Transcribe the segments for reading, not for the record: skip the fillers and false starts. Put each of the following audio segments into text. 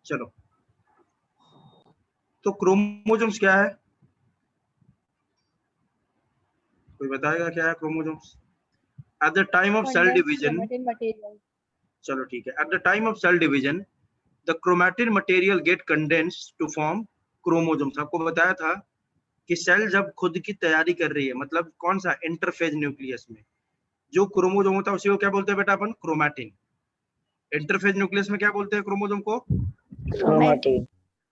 चलो, तो क्रोमोसोम्स क्या है? कोई बताएगा क्या है chromosomes? At the time of cell division, चलो ठीक है, at the time of cell division the chromatin material get condensed to form chromosomes. आपको बताया था कि सेल जब खुद की तैयारी कर रही है, मतलब कौन सा, इंटरफेज न्यूक्लियस में जो क्रोमोसोम होता है उसी को क्या बोलते हैं बेटा अपन? क्रोमैटिन। इंटरफेज न्यूक्लियस में क्या बोलते हैं क्रोमोसोम को? क्रोमैटिन।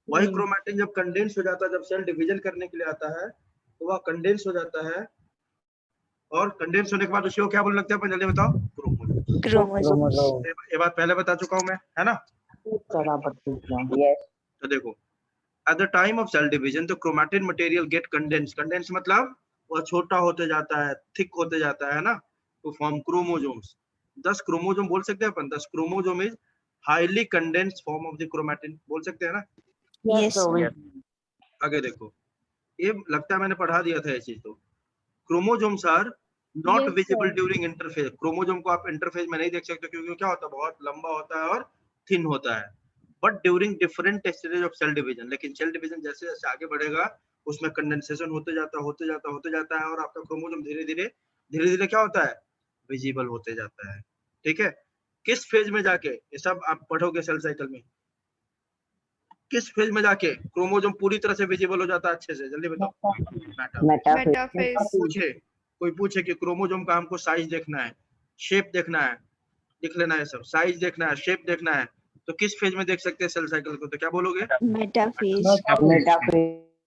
वही क्रोमैटिन जब कंडेंस हो जाता है, जब सेल डिवीजन करने के लिए आता है तो वह कंडेंस हो जाता है, और कंडेंस होने के बाद उसी को क्या बोलने लगता है अपन? जल्दी बताओ। क्रोमोसोम। ये बात पहले बता चुका हूं मैं, है ना? तो देखो, at the time of cell division the chromatin material get condense. Condense मतलब वह छोटा होते जाता है, थिक होते जाता है ना, तो फॉर्म क्रोमोसोम्स। 10 क्रोमोसोम बोल सकते हैं अपन। 10 chromosome is highly condensed form of the chromatin, बोल सकते हैं ना? यस। आगे देखो, ये लगता है मैंने पढ़ा दिया था ये चीज। तो chromosomes are not visible during interphase. Chromosome को आप इंटरफेज में नहीं देख सकते क्योंकि क्या होता है, बहुत लंबा होता है और थिन होता है। But during different stage of cell division, लेकिन सेल डिवीजन जैसे जैसे आगे बढ़ेगा उसमें कंडेंसेशन होते जाता है और आपका क्रोमोसोम धीरे धीरे क्या होता है, विजिबल होते जाता है। ठीक है, किस फेज में जाके, ये सब आप पढ़ोगे सेल साइकिल में, किस फेज में जाके क्रोमोसोम पूरी तरह से विजिबल हो जाता है अच्छे से? जल्दी बताओ। मेटाफेज। कोई पूछे कि क्रोमोसोम का हमको साइज देखना है, शेप देखना है, लिख लेना है सब, साइज देखना है, शेप देखना है, तो किस फेज में देख सकते हैं सेल साइकिल को? तो क्या बोलोगे? मेटाफेज।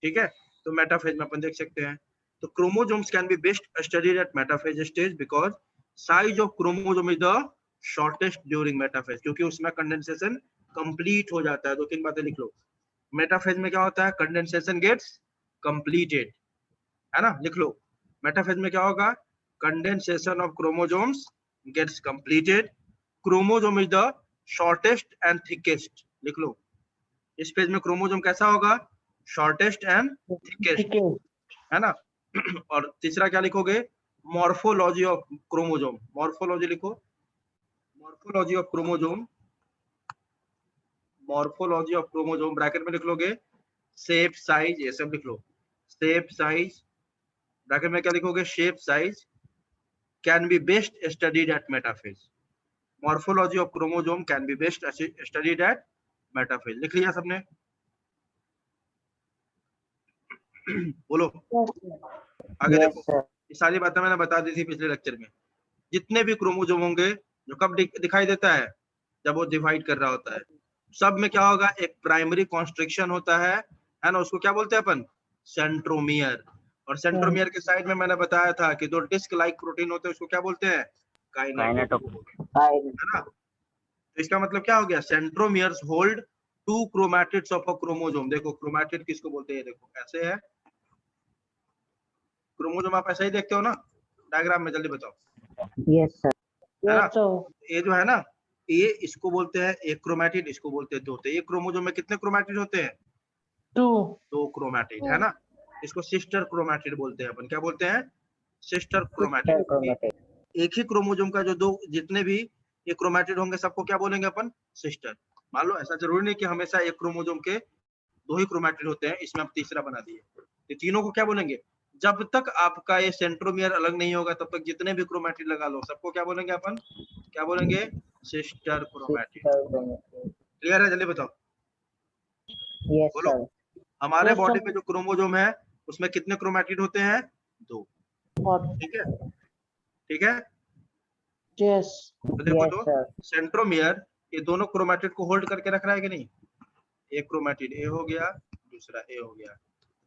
ठीक है, तो मेटाफेज में अपन देख सकते हैं। तो chromosomes can be best studied at metaphase stage because size of chromosome is the shortest during metaphase, क्योंकि उसमें कंडेंसेशन कंप्लीट हो जाता है। दो तीन बातें लिख लो। मेटाफेज में क्या होता है? कंडेंसेशन गेट्स कंप्लीटेड, है ना? लिख लो, मेटाफेज में क्या होगा? Condensation of chromosomes gets completed, chromosome is the shortest and thickest. लिख लो, इस पेज में क्रोमोसोम कैसा होगा? शॉर्टेस्ट एंड थिकेस्ट, है ना? और तीसरा क्या लिखोगे? Morphology of chromosome. मॉर्फोलॉजी लिखो, morphology of chromosome, morphology of chromosome bracket में लिख लोगे शेप साइज, ये सब लिख लो। शेप साइज ब्रैकेट में क्या लिखोगे? Shape size can be best studied at metaphase. Morphology of chromosome can be best studied at metaphase. लिख लिया सबने? बोलो आगे। देखो, ये सारी बातें मैंने बता दी थी पिछले लेक्चर में। जितने भी क्रोमोसोम होंगे जो कब दिखाई देता है? जब वो डिवाइड कर रहा होता है। सब में क्या होगा? एक प्राइमरी कॉन्स्ट्रिक्शन होता है ना? उसको क्या बोलते हैं अपन? सेंट्रोमियर। और सेंट्रोमियर के साइड में मैंने बताया था कि दो डिस्क लाइक प्रोटीन होते हैं, उसको क्या बोलते हैं? काइनेटोकोर, है ना? तो इसका मतलब क्या हो गया? Centromeres hold 2 chromatids of a chromosome. देखो क्रोमैटिड किसको बोलते हैं? देखो ऐसे है क्रोमोसोम, आप ऐसा ही देखते हो ना डायग्राम में? जल्दी बताओ। Yes sir. है ना? ये जो है ना, ये इसको बोलते हैं एक क्रोमैटिड, इसको बोलते हैं दो। तो ये क्रोमोसोम में कितने क्रोमैटिड होते हैं? 2 क्रोमैटिड, है ना? इसको सिस्टर क्रोमैटिड बोलते हैं अपन। क्या बोलते हैं? Sister chromatid. एक ही क्रोमोसोम का जो दो, जितने भी ये क्रोमैटिड होंगे सबको क्या बोलेंगे अपन? सिस्टर। मान लो, ऐसा जरूरी नहीं कि हमेशा एक क्रोमोसोम के 2 ही क्रोमैटिड होते हैं, इसमें हम तीसरा बना दिए। ये तीनों को क्या बोलेंगे? जब तक आपका ये सेंट्रोमियर अलग नहीं होगा तब तक जितने भी क्रोमैटिड लगा लो सबको क्या बोलेंगे अपन? क्या बोलेंगे? Sister chromatid. क्लियर है? जल्दी बताओ। बोलो। हमारे बॉडी में जो क्रोमोसोम है उसमें कितने क्रोमैटिड होते हैं? 2। ठीक है, ठीक है। यस। तो देखो, तो सेंट्रोमियर ये दोनों क्रोमैटिड को होल्ड करके रख रहा है कि नहीं? एक क्रोमैटिड ए हो गया, दूसरा ए हो गया।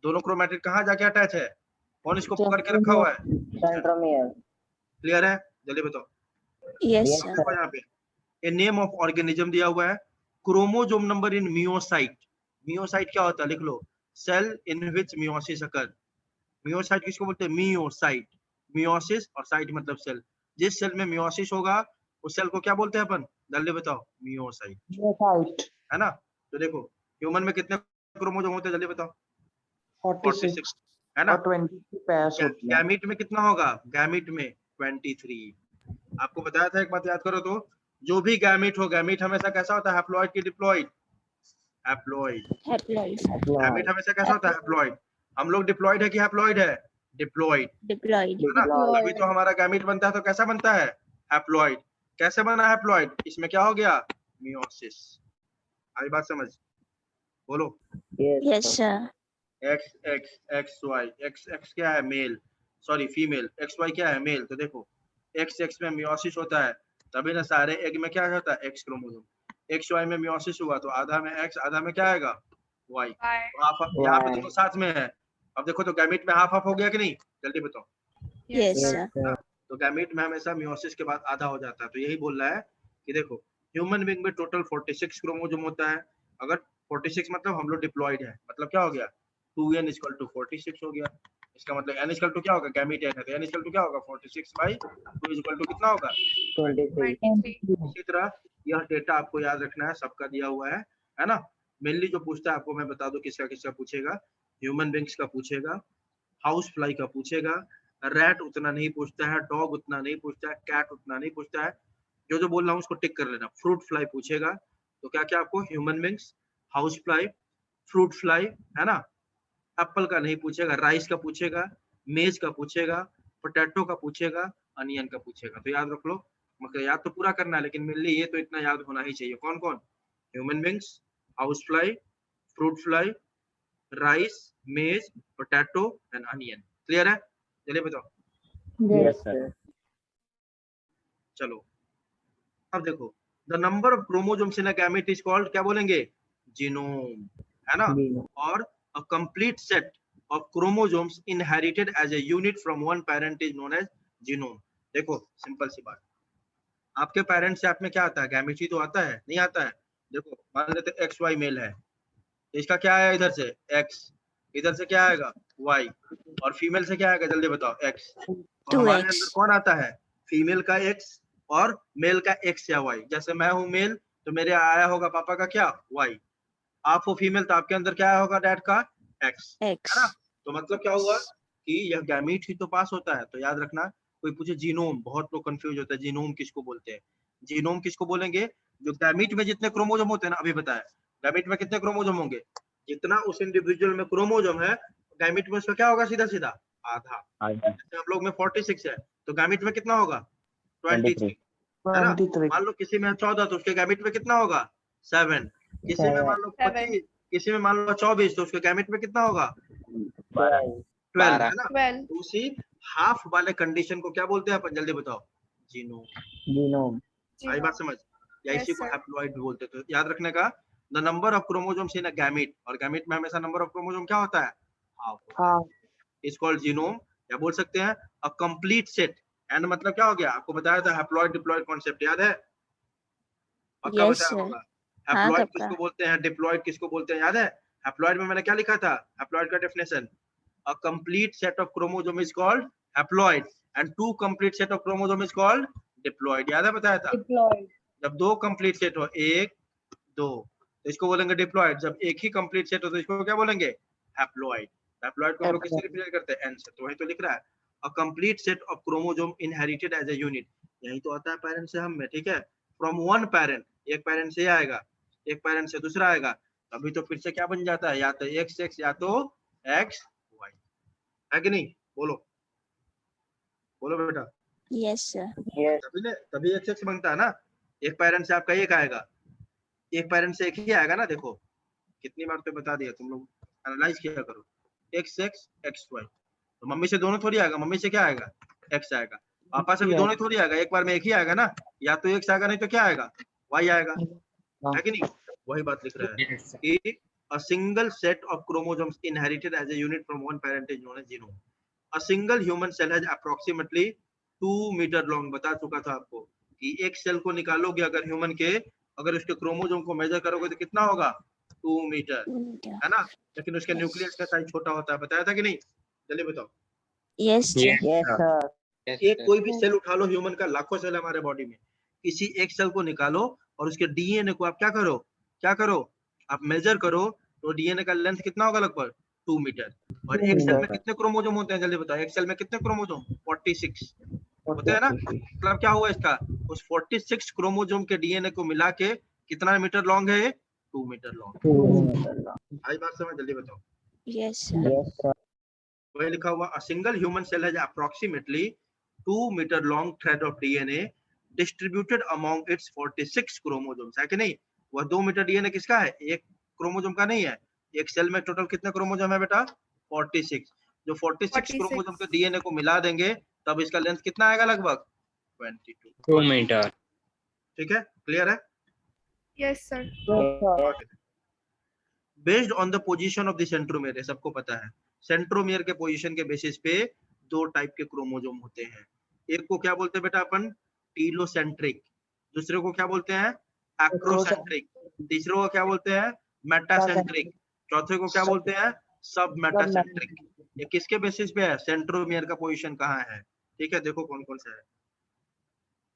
दोनों क्रोमैटिड कहाँ जाके अटैच है? कौन इसको पकड़ के रखा हुआ है? सेंट्रोमियर। क्लियर है? जल्दी बताओ। यस देखो यहाँ पे ए नेम ऑफ ऑर्गेनिज्म दिया हुआ है, chromosome number in meiocyte. Meiocyte क्या होता है? लिख लो, सेल इन विच मियोसिस अकर। मियोसाइट किसको बोलते हैं? मियोसाइट। मियोसिस और साइट मतलब सेल। जिस सेल में मियोसिस होगा उस सेल को क्या बोलते हैं अपन? जल्दी बताओ। मियोसाइट, है ना? तो देखो, ह्यूमन में कितने क्रोमोसोम होते हैं? जल्दी बताओ। 46 है ना। और 23 pairs होती है। गैमीट में कितना होगा, गैमीट में 23। आपको बताया था, एक बात याद करो तो, जो भी गैमीट हो, गैमीट हमेशा कैसा होता है, हैप्लॉइड की डिप्लॉइड, हैप्लॉइड। गैमीट हमेशा कैसा होता है, हैप्लॉइड। हम लोग डिप्लॉइड है कि हैप्लॉइड है, डिप्लॉइड है ना। अभी तो हमारा गैमीट बनता है तो कैसा बनता है, हैप्लॉइड। कैसे बना हैप्लॉइड, इसमें क्या हो गया, मियोसिस। आई बात समझ, बोलो। Yes, sir. X X X Y, X X क्या है, male, sorry female, X Y क्या है, मेल। तो देखो एक्स एक्स में मियोसिस होता है, तभी ना सारे एग में क्या होता है, एक्स क्रोमोसोम। एक्स वाई में मियोसिस हुआ तो आधा में एक्स, आधा में क्या आएगा, वाई। तो हाफ, यहाँ पे दोनों साथ में है। अब देखो तो गैमीट में हाफ हाफ हो गया कि नहीं, जल्दी बताओ। Yes, sir. तो गैमीट में हमेशा मियोसिस के बाद आधा हो जाता है। तो यही बोल रहा है कि देखो ह्यूमन बीइंग में टोटल 46 क्रोमोसोम होता है। अगर 46 मतलब हम लोग डिप्लॉइड है, मतलब क्या हो गया, 2n इक्वल टू 46 हो गया। इसका मतलब n इक्वल टू क्या होगा, गैमीट n है तो n इक्वल टू क्या होगा, 46 बाई 2 इक्वल टू कितना होगा, 23। इसी तरह यह डेटा आपको याद रखना है, सबका दिया हुआ है ना। मेनली जो पूछता है आपको मैं बता दूं, किसका किसका पूछेगा, ह्यूमन बीइंग्स का पूछेगा, हाउस फ्लाई का पूछेगा, रैट उतना नहीं पूछता है, डॉग उतना नहीं पूछता है, कैट उतना नहीं पूछता है। जो जो बोल रहा हूँ उसको टिक कर लेना। फ्रूट फ्लाई पूछेगा, तो क्या क्या आपको, human beings, house fly, fruit fly, है ना। एप्पल का नहीं पूछेगा, राइस का पूछेगा, मेज का पूछेगा, पोटैटो का पूछेगा, अनियन का पूछेगा। तो याद रख लो, मतलब याद तो पूरा करना है, लेकिन मेनली ये तो इतना याद होना ही चाहिए। कौन कौन, human beings, house fly, fruit fly, rice, maize, potato and onion. Clear है, चलिए बताओ। Yes, sir. चलो अब देखो, the number of chromosomes in a gamete is called, क्या बोलेंगे, जीनोम, है ना। और a complete set of chromosomes inherited as a unit from one parent is known as genome. देखो सिंपल सी बात, आपके पेरेंट्स से आप में क्या आता है, गैमेट ही तो आता है, नहीं आता है। देखो मान लेते एक्स वाई मेल है, इसका क्या आया इधर से एक्स, इधर से क्या आएगा वाई, और फीमेल से क्या आएगा, जल्दी बताओ, एक्स। तो हमारे अंदर कौन आता है, फीमेल का एक्स और मेल का एक्स या वाई। जैसे मैं हूं मेल तो मेरे आया होगा पापा का क्या, वाई। आप हो फीमेल तो आपके अंदर क्या आया होगा, डैड का एक्स, है ना। तो मतलब क्या हुआ कि यह गैमीट ही तो पास होता है। तो याद रखना, कोई पूछे जीनोम, बहुत लोग कंफ्यूज होता है, जीनोम किसको बोलते हैं। जीनोम किसको बोलेंगे, जो गैमीट में जितने क्रोमोसोम होते हैं ना, अभी बताया गैमीट में कितने क्रोमोसोम होंगे, जितना उस इंडिविजुअल में क्रोमोसोम है, गैमीट में उसका क्या होगा, सीधा सीधा आधा। हम लोग में 46 है तो गैमीट में कितना होगा, 23, है ना। मान लो किसी में 14 तो उसके गैमीट में कितना होगा, 7। किसी में मान लो 25, किसी में मान लो 24 तो उसके गैमीट में कितना होगा, 12, है ना। तो उसी हाफ वाले कंडीशन को क्या बोलते हैं अपन, जल्दी बताओ, जीनोम। आई बात समझ, या इसी को हैप्लॉइड भी बोलते हैं। तो याद रखने का, the number of chromosomes in a gamete, और गैमीट में हमेशा नंबर ऑफ क्रोमोसोम क्या होता है, हाफ, इज कॉल्ड जीनोम। या बोल सकते हैं अ कंप्लीट सेट। एंड मतलब क्या हो गया, आपको बताया था हैप्लॉइड डिप्लॉइड कॉन्सेप्ट, याद है, पक्का बताया होगा। हैप्लॉइड किसको बोलते हैं, डिप्लॉइड किसको बोलते हैं, याद है। हैप्लॉइड में मैंने क्या लिखा था, हैप्लॉइड का definition, a complete set of chromosome is called haploid and two complete set of chromosome is called diploid। याद है, बताया था। जब दो कंप्लीट सेट हो, एक दो, तो इसको बोलेंगे डिप्लॉइड। जब एक ही कंप्लीट सेट हो तो इसको क्या बोलेंगे, हैप्लॉइड। हैप्लॉइड को हम लोग किससे रिप्रेजेंट करते हैं, एन से। तो वही तो लिख रहा है, a complete set of chromosome inherited as a unit. यही तो आता है पेरेंट से हम में, ठीक है। फ्रॉम वन पेरेंट, एक पेरेंट से आएगा, एक पेरेंट से दूसरा आएगा, अभी तो फिर से क्या बन जाता है, या तो एक्स एक्स या तो एक्स वाई, है कि नहीं, बोलो बोलो बेटा। Yes, sir. तभी एक्स एक्स बनता है ना। एक पेरेंट से आपका एक आएगा, एक पेरेंट से एक ही आएगा ना। देखो कितनी बार तो बता दिया, तुम लोग एनालाइज किया करो, एक्स एक्स एक्स वाई। तो मम्मी से दोनों थोड़ी आएगा, मम्मी से क्या आएगा, एक्स आएगा। पापा से भी दोनों थोड़ी आएगा, एक बार में एक ही आएगा ना। या तो एक्स आएगा, नहीं तो क्या आएगा, वाई आएगा, है कि नहीं। वही बात लिख रहा है कि a single set of chromosomes inherited as a unit from one parent is known as genome। A single human cell has approximately 2 metre long. बता चुका था आपको कि एक सेल को निकालोगे अगर ह्यूमन के, अगर उसके क्रोमोसोम को मेजर करोगे तो कितना होगा, 2 मीटर, है ना। लेकिन उसके न्यूक्लियस का साइज छोटा होता है, बताया था कि नहीं, चलिए बताओ। Yes, sir. एक कोई भी सेल उठा लो ह्यूमन का, लाखों सेल हमारे बॉडी में, किसी एक सेल को निकालो और उसके डीएनए को आप क्या करो, क्या करो, आप मेजर करो, तो डीएनए का लेंथ कितना होगा, लगभग 2 मीटर। और एक सेल में कितने क्रोमोसोम होते हैं जल्दी बताओ, एक सेल में कितने क्रोमोसोम? 46 होते हैं ना। मतलब क्या हुआ इसका, उस 46 क्रोमोसोम के डीएनए को मिला के कितना मीटर लॉन्ग है ये? 2 मीटर लॉन्ग। आई बात समझ, जल्दी बताओ। Yes, sir. वही लिखा हुआ, a single human cell has approximately 2 meter long thread of DNA distributed among its 46 chromosomes, है कि नहीं? वह 2 मीटर डीएनए किसका है? एक क्रोमोसोम का नहीं है। एक सेल में टोटल कितने क्रोमोसोम है बेटा? 46। जो 46 क्रोमोसोम के डीएनए को मिला देंगे तब इसका लेंथ कितना आएगा? लगभग 22 मीटर। ठीक है, क्लियर है? Yes, sir. Based on the position of the centromere, ये सबको पता है। सेंट्रोमियर के पोजीशन के बेसिस पे दो टाइप के क्रोमोसोम होते हैं। एक को क्या बोलते हैं बेटा अपन? टीलोसेंट्रिक। दूसरे को क्या बोलते हैं? एक्रोसेंट्रिक। तीसरे को क्या बोलते हैं? मेटासेंट्रिक। चौथे को क्या बोलते हैं? सब मेटासेंट्रिक। ये किसके बेसिस पे है? सेंट्रोमियर का पोजीशन कहाँ है। ठीक है, देखो कौन कौन सा है।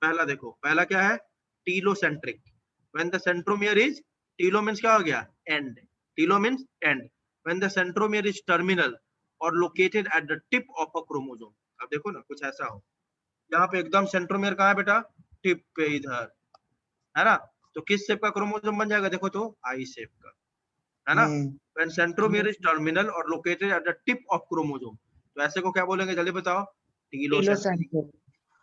पहला देखो, पहला क्या है? Telocentric. When the centromere is, telo means क्या हो गया? End. Telo means end. When the centromere is terminal or located at the tip of a chromosome. अब देखो ना, कुछ ऐसा हो, यहाँ पे एकदम सेंट्रोमियर कहाँ है बेटा? टिप पे इधर, है ना? तो किस शेप का क्रोमोसोम बन जाएगा? देखो तो आई शेप का, है ना? When centromere is terminal or located at the tip of chromosome. तो ऐसे को क्या बोलेंगे जल्दी बताओ? Telocentric.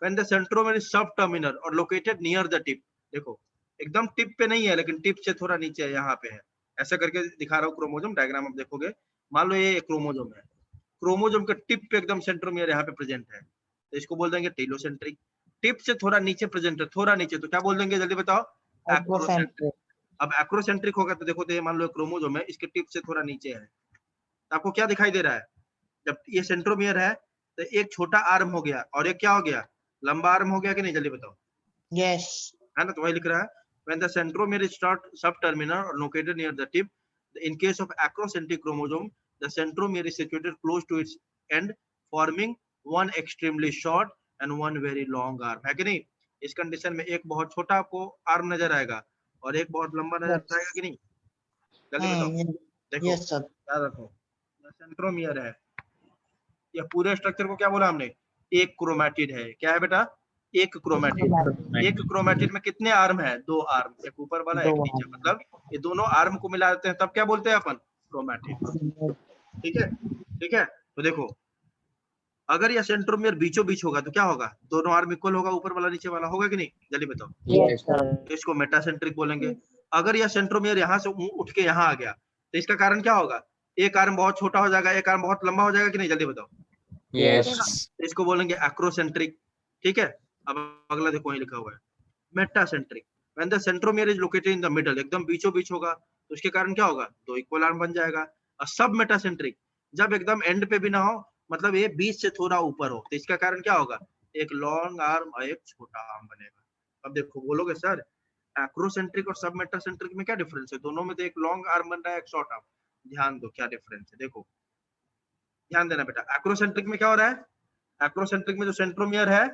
When the centromere is subterminal or located near the tip. देखो एकदम टिप पे नहीं है लेकिन टिप से थोड़ा नीचे है, यहाँ पे है। ऐसा करके दिखा रहा हूँ क्रोमोसोम, डायग्राम आप देखोगे। मान लो ये क्रोमोसोम है, क्रोमोसोम के टिप पे एकदम सेंट्रोमियर यहाँ पे प्रेजेंट है, तो इसको बोल देंगे टीलोसेंट्रिक। टिप से थोड़ा नीचे प्रेजेंट है, थोड़ा नीचे, तो क्या बोल देंगे जल्दी बताओ? एक्रोसेंट्रिक। अब एक्रोसेंट्रिक होगा तो देखो, तो ये मान लो क्रोमोसोम है, इसके टिप से थोड़ा नीचे है, तो आपको क्या दिखाई दे रहा है? जब ये सेंट्रोमियर है तो एक छोटा आर्म हो गया और एक क्या हो गया? लंबा आर्म हो गया कि नहीं? जल्दी बताओ। Yes. है ना? तो वही लिख रहा है, when the centromere is subterminal or located near the tip. In case of acrocentric chromosome, the centromere is situated close to its end, forming one extremely short and one very long arm. है कि नहीं? इस condition में एक बहुत छोटा आपको arm नजर आएगा और एक बहुत लंबा नजर आएगा कि नहीं? जल्दी बताओ। देखो, Yes, sir. याद रखो, सेंट्रोमियर है, यह पूरे स्ट्रक्चर को क्या बोला हमने? एक क्रोमैटिड है। क्या है बेटा? एक क्रोमैटिड। एक क्रोमैटिड में कितने आर्म है? 2 आर्म, एक ऊपर वाला एक नीचे, मतलब ये दोनों आर्म को मिला देते हैं तब क्या बोलते हैं अपन? क्रोमैटिड। ठीक है, ठीक है। तो देखो, अगर यह सेंट्रोमियर बीचों बीच होगा तो क्या होगा? दोनों आर्म इक्वल होगा, ऊपर वाला नीचे वाला, होगा कि नहीं? जल्दी बताओ। Yes, sir. तो इसको मेटासेंट्रिक बोलेंगे। अगर यह सेंट्रोमियर यहाँ से उठ के यहाँ आ गया तो इसका कारण क्या होगा? एक आर्म बहुत छोटा हो जाएगा, एक आर्म बहुत लंबा हो जाएगा कि नहीं? जल्दी बताओ। यस। तो इसको बोलेंगे एक्रोसेंट्रिक। ठीक है, अब अगला देखो, वही लिखा हुआ है metacentric. When the centromere is located in the middle, एकदम बीचों बीच होगा तो उसके कारण क्या होगा? 2 इक्वल आर्म बन जाएगा। और सब मेटासेंट्रिक, जब एकदम एंड पे भी ना हो, मतलब ये बीच से थोड़ा ऊपर हो, तो इसका कारण क्या होगा? एक लॉन्ग आर्म और एक छोटा आर्म बनेगा। अब देखो, बोलोगे सर एक्रोसेंट्रिक और सब मेटासेंट्रिक में क्या डिफरेंस है? दोनों में तो एक लॉन्ग आर्म बन रहा है, एक शॉर्ट आर्म। ध्यान दो क्या डिफरेंस है, देखो ध्यान देना बेटा। एक्रोसेंट्रिक में क्या हो रहा है? एक्रोसेंट्रिक में जो सेंट्रोमियर है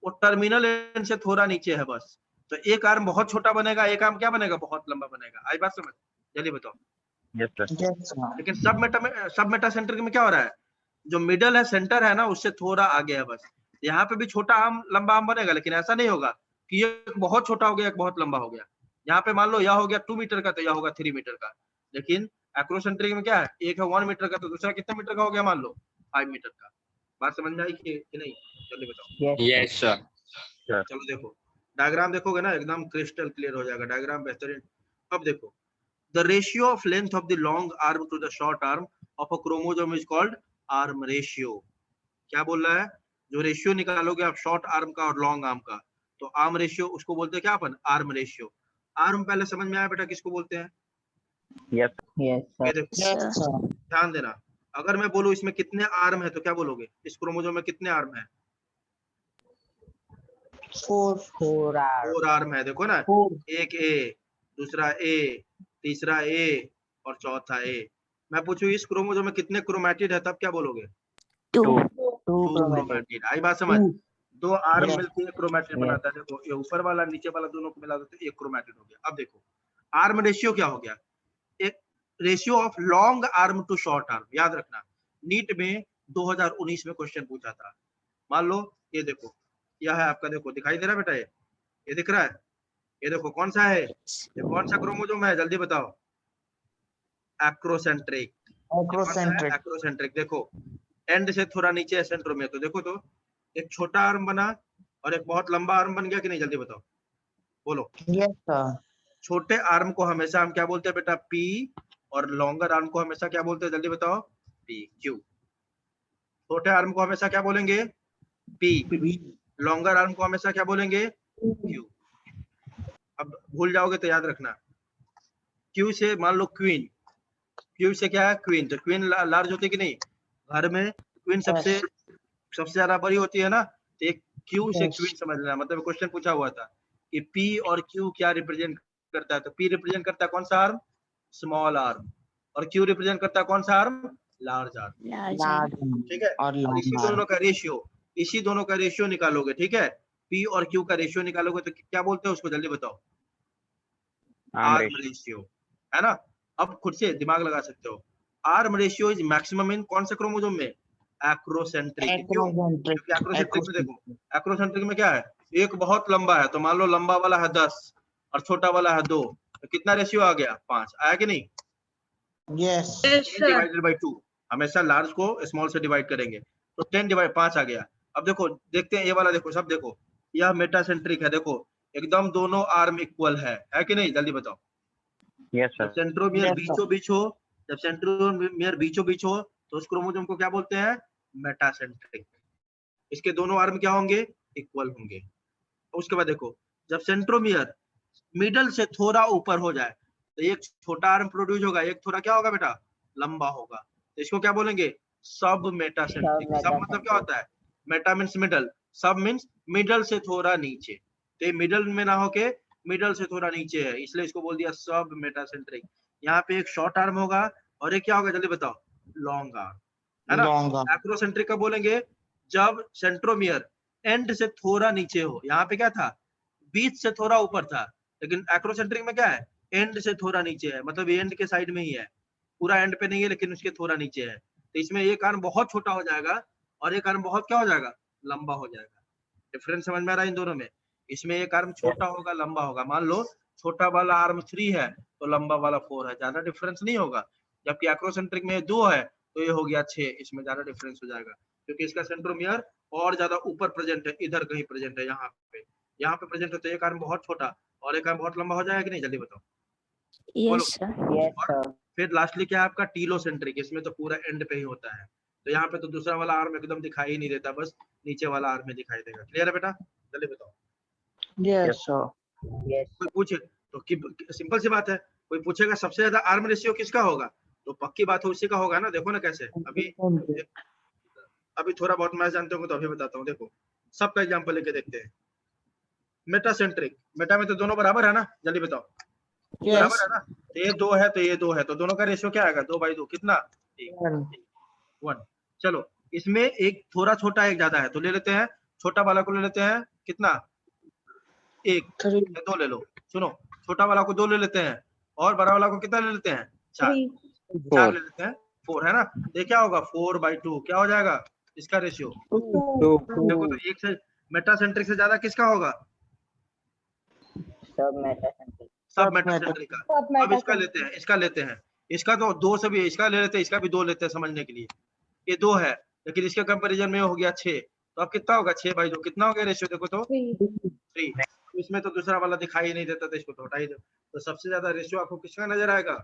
वो टर्मिनल एंड से थोड़ा नीचे है बस, तो एक आर्म बहुत छोटा बनेगा, एक आर्म क्या बनेगा? बहुत लंबा बनेगा। आई बात समझ? जल्दी बताओ। Yes, sir. लेकिन सब मेटासेंट्रिक में क्या हो रहा है? जो मिडल है, सेंटर है ना, उससे थोड़ा आगे है बस। यहाँ पे भी छोटा आर्म लंबा आर्म बनेगा, लेकिन ऐसा नहीं होगा कि ये बहुत छोटा हो गया, एक बहुत लंबा हो गया। यहाँ पे मान लो यह हो गया 2 मीटर का तो यह होगा 3 मीटर का। लेकिन एक्रोसेंट्रिक में क्या है? एक है 1 मीटर का तो दूसरा कितने मीटर का हो गया? मान लो 5 मीटर का। बात समझ में आई कि नहीं? जल्दी बताओ। Yes sir. चलो देखो, डायग्राम देखोगे ना, एकदम क्रिस्टल क्लियर हो जाएगा डायग्राम, बेहतरीन। अब देखो, the ratio of length of the long arm to the short arm of a chromosome is called arm ratio. क्या बोल रहा है? जो रेशियो निकालोगे आप शॉर्ट आर्म का और लॉन्ग आर्म का, तो आर्म रेशियो उसको बोलते हैं क्या अपन? Arm ratio. आर्म पहले समझ में आया बेटा किसको बोलते हैं? Yes. Yes, ये sir. देखो, Yes, sir. ध्यान देना, अगर मैं बोलूं इसमें कितने आर्म है तो क्या बोलोगे? इस क्रोमोसोम में कितने आर्म है? 4. 4 आर्म है, देखो ना, 4. एक ए, दूसरा ए, तीसरा ए और चौथा ए। मैं पूछूं इस क्रोमोसोम में कितने क्रोमैटिड है, तब क्या बोलोगे? 2. 2 क्रोमैटिड। आई बात समझ? 2 आर्म Yes. मिलकर एक क्रोमैटिड बनाता है। देखो, ये ऊपर वाला नीचे वाला दोनों को मिला दो तो एक क्रोमैटिड हो गया। अब देखो, आर्म रेशियो क्या हो गया? एक ratio of long arm to short arm. याद रखना, नीट में 2019 में क्वेश्चन पूछा था। मान लो ये देखो, यह है आपका, देखो दिखाई दे रहा है बेटा, ये दिख रहा है, ये देखो कौन सा है, ये कौन सा क्रोमोसोम है, जल्दी बताओ। एक्रोसेंट्रिक। Acrocentric. एक्रोसेंट्रिक। देखो एंड से थोड़ा नीचे है सेंट्रोमियर, तो देखो तो एक छोटा आर्म बना और एक बहुत लंबा आर्म बन गया कि नहीं, जल्दी बताओ, बोलो। Yes, sir. छोटे आर्म को हमेशा हम क्या बोलते हैं बेटा, पी, और लॉन्गर आर्म को हमेशा क्या बोलते हैं, जल्दी बताओ, पी क्यू। छोटे आर्म को हमेशा क्या बोलेंगे, पी, लॉन्गर आर्म को हमेशा क्या बोलेंगे, क्यू। अब भूल जाओगे तो याद रखना, क्यू से मान लो क्वीन, क्यू से क्या है, क्वीन, तो क्वीन लार्ज होती है कि नहीं, घर में क्वीन सबसे ज्यादा बड़ी होती है ना, तो एक क्यू से क्वीन समझ लेना। मतलब क्वेश्चन पूछा हुआ था कि पी और क्यू क्या रिप्रेजेंट करता है, तो पी रिप्रेजेंट करता है कौन सा आर्म, स्मॉल आर्म, और क्यू रिप्रेजेंट करता है कौन सा आर्म, लार्ज आर्म। Large. ठीक है, और और इसी दोनों का रेशियो, इसी दोनों का रेशियो निकालोगे, ठीक है, पी और क्यू का रेशियो निकालोगे तो क्या बोलते हैं उसको, जल्दी बताओ, आर्म रेशियो, है ना। अब खुद से दिमाग लगा सकते हो, arm ratio is maximum in कौन से क्रोमोसोम में, एक्रोसेंट्रिक। क्यों, क्योंकि एक्रोसेंट्रिक में देखो, एक्रोसेंट्रिक में क्या है, एक बहुत लंबा है, तो मान लो लंबा वाला है 10 और छोटा वाला है 2, तो कितना रेशियो आ गया, 5 आया कि नहीं, Yes. 10 डिवाइडेड बाई 2, हमेशा लार्ज को स्मॉल से डिवाइड करेंगे, तो 10 डिवाइड 5 आ गया। अब देखो देखते हैं ये वाला, देखो सब देखो, यह मेटासेंट्रिक है, देखो एकदम दोनों आर्म इक्वल है कि नहीं, जल्दी बताओ। Yes, जब सेंट्रोमियर बीचों बीच हो, जब सेंट्रोमियर बीचों बीच हो, तो उस क्रोमोसोम को क्या बोलते हैं, मेटासेंट्रिक। इसके दोनों आर्म क्या होंगे, इक्वल होंगे। उसके बाद देखो, जब सेंट्रोमियर मिडल से थोड़ा ऊपर हो जाए, तो एक छोटा आर्म प्रोड्यूस होगा, एक थोड़ा क्या होगा बेटा, लंबा होगा, तो इसको क्या बोलेंगे, सब मेटासेंट्रिक। सब मतलब क्या होता है, मेटा मीन्स मिडल, सब मीन्स मिडल से थोड़ा नीचे, तो ये मिडल में ना होके मिडल से थोड़ा नीचे है, इसलिए इसको बोल दिया सब मेटासेंट्रिक। यहाँ पे एक शॉर्ट आर्म होगा और एक क्या होगा, जल्दी बताओ, लॉन्ग आर्म, है ना। Long arm. एक्रोसेंट्रिक का बोलेंगे जब सेंट्रोमियर एंड से थोड़ा नीचे हो, यहाँ पे क्या था, बीच से थोड़ा ऊपर था, लेकिन एक्रोसेंट्रिक में क्या है, एंड से थोड़ा नीचे है, मतलब एंड के साइड में ही है, पूरा एंड पे नहीं है लेकिन उसके थोड़ा नीचे है, तो इसमें एक आर्म बहुत छोटा हो जाएगा और एक आर्म बहुत क्या हो जाएगा, लंबा हो जाएगा। डिफरेंस समझ में आ रहा है इन दोनों में, इसमें एक आर्म छोटा होगा लंबा होगा, मान लो छोटा वाला आर्म 3 है तो लंबा वाला 4 है, ज्यादा डिफरेंस नहीं होगा। जबकि एक्रोसेंट्रिक में 2 है तो ये हो गया 6, इसमें ज्यादा डिफरेंस हो जाएगा, क्योंकि इसका सेंट्रोमियर और ज्यादा ऊपर प्रेजेंट है, इधर कहीं प्रेजेंट है, यहाँ पे प्रेजेंट है, तो एक आर्म बहुत छोटा और एक आर्म बहुत लंबा हो जाएगा कि नहीं, जल्दी बताओ, बोलो। Yes, sir. और फिर लास्टली क्या है आपका, टीलोसेंट्रिक, इसमें तो पूरा एंड पे ही होता है, तो यहाँ पे तो दूसरा वाला आर्म एकदम दिखाई ही नहीं देता, बस नीचे वाला आर्म में दिखाई देगा। क्लियर है बेटा, जल्दी बताओ। Yes, sir. कोई पूछे तो सिंपल सी बात है, कोई पूछेगा सबसे ज्यादा आर्म रेशियो किसका होगा, तो पक्की बात है उसी का होगा ना। देखो ना कैसे, अभी थोड़ा बहुत मैथ जानते हो तो अभी बताता हूँ, देखो सबका एग्जांपल लेके देखते हैं। मेटासेंट्रिक, मेटा में तो दोनों बराबर है ना, जल्दी बताओ, Yes. बराबर है ना, तो ये 2 है तो ये 2 है, तो दोनों का रेशियो क्या आएगा, 2/2, कितना, 1। चलो इसमें एक थोड़ा छोटा एक ज्यादा है, तो ले लेते हैं छोटा वाला को, ले लेते हैं कितना, 1, 2 ले लो। सुनो, छोटा वाला को 2 ले लेते हैं और बड़ा वाला को कितना ले लेते हैं, 4, 4 ले लेते हैं, 4 है ना, ये क्या होगा, 4/2 क्या हो जाएगा इसका रेशियो। देखो तो एक से मेटासेंट्रिक से ज्यादा किसका होगा, सब मेटासेंट्रिक का। अब इसका लेते हैं, इसका लेते हैं, इसका तो 2 से भी, इसका ले लेते हैं, इसका भी 2 लेते हैं समझने के लिए, ये 2 है लेकिन इसके कंपैरिजन में हो गया 6, तो अब कितना होगा, 6/2 कितना हो गया रेशियो, देखो तो 3। इसमें तो दूसरा वाला दिखाई नहीं देता, तो इसको तो हटा ही दो, तो सबसे ज्यादा रेशियो आपको किसका नजर आएगा,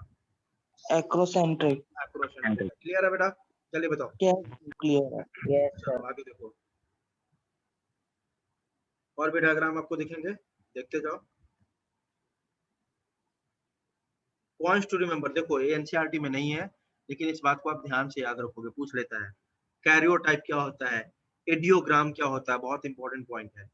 Acrocentric. एक्रोसेंट्रिक। क्लियर है बेटा, चलिए बताओ। Clear है. चलो आगे देखो, और भी डायग्राम आपको दिखेंगे, देखते जाओ। पॉइंट्स टू रिमेंबर, देखो ये एनसीईआरटी में नहीं है लेकिन इस बात को आप ध्यान से याद रखोगे, पूछ लेता है। कैरियोटाइप क्या होता है, एडियोग्राम क्या होता है, बहुत इंपॉर्टेंट पॉइंट है।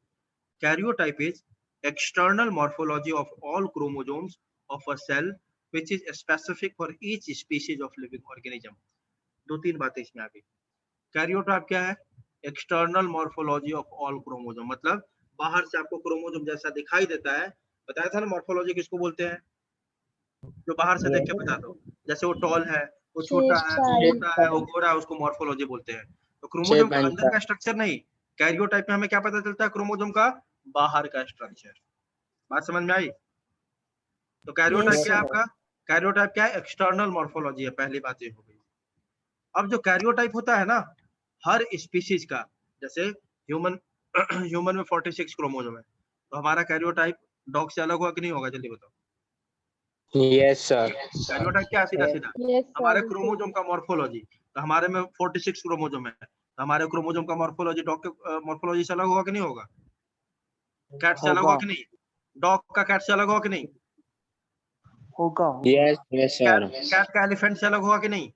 Karyotype is external morphology of all chromosomes of a cell which is specific for each species of living organism. 2-3 बातें इसमें आगे। कैरियोटाइप क्या है, external morphology of all chromosome, मतलब बाहर से आपको क्रोमोसोम जैसा दिखाई देता है, बताया था ना मॉर्फोलॉजी किसको बोलते हैं, जो बाहर से देख के बता दो, जैसे वो टॉल है वो छोटा है, वो मोटा है, वो गोरा है, उसको मॉर्फोलॉजी बोलते हैं। तो क्रोमोसोम का अंदर का स्ट्रक्चर नहीं, कैरियोटाइप में हमें क्या पता चलता है, क्रोमोसोम का बाहर का स्ट्रक्चर। बात समझ में आई? तो कैरियोटाइप Yes, क्या है sir. आपका? कैरियोटाइप क्या है? एक्सटर्नल मॉर्फोलॉजी है, पहली बात ये हो गई। अब जो कैरियोटाइप होता है ना, हर स्पीशीज का, जैसे ह्यूमन ह्यूमन में 46 क्रोमोसोम है, तो हमारा कैरियोटाइप डॉग से अलग होगा कि नहीं होगा, जल्दी बताओ। Yes, sir. कैरियोटाइप क्या है? सीधा सीधा Yes, sir. हमारे क्रोमोसोम का मॉर्फोलॉजी। तो हमारे में 46 क्रोमोसोम है, तो हमारे क्रोमोसोम का मॉर्फोलॉजी डॉग के मॉर्फोलॉजी से अलग होगा कि नहीं होगा? कैट से अलग होगा कि नहीं? डॉग का कैट से अलग होगा कि नहीं? होगा। Yes, yes, sir. कैट का एलिफेंट से अलग होगा कि नहीं?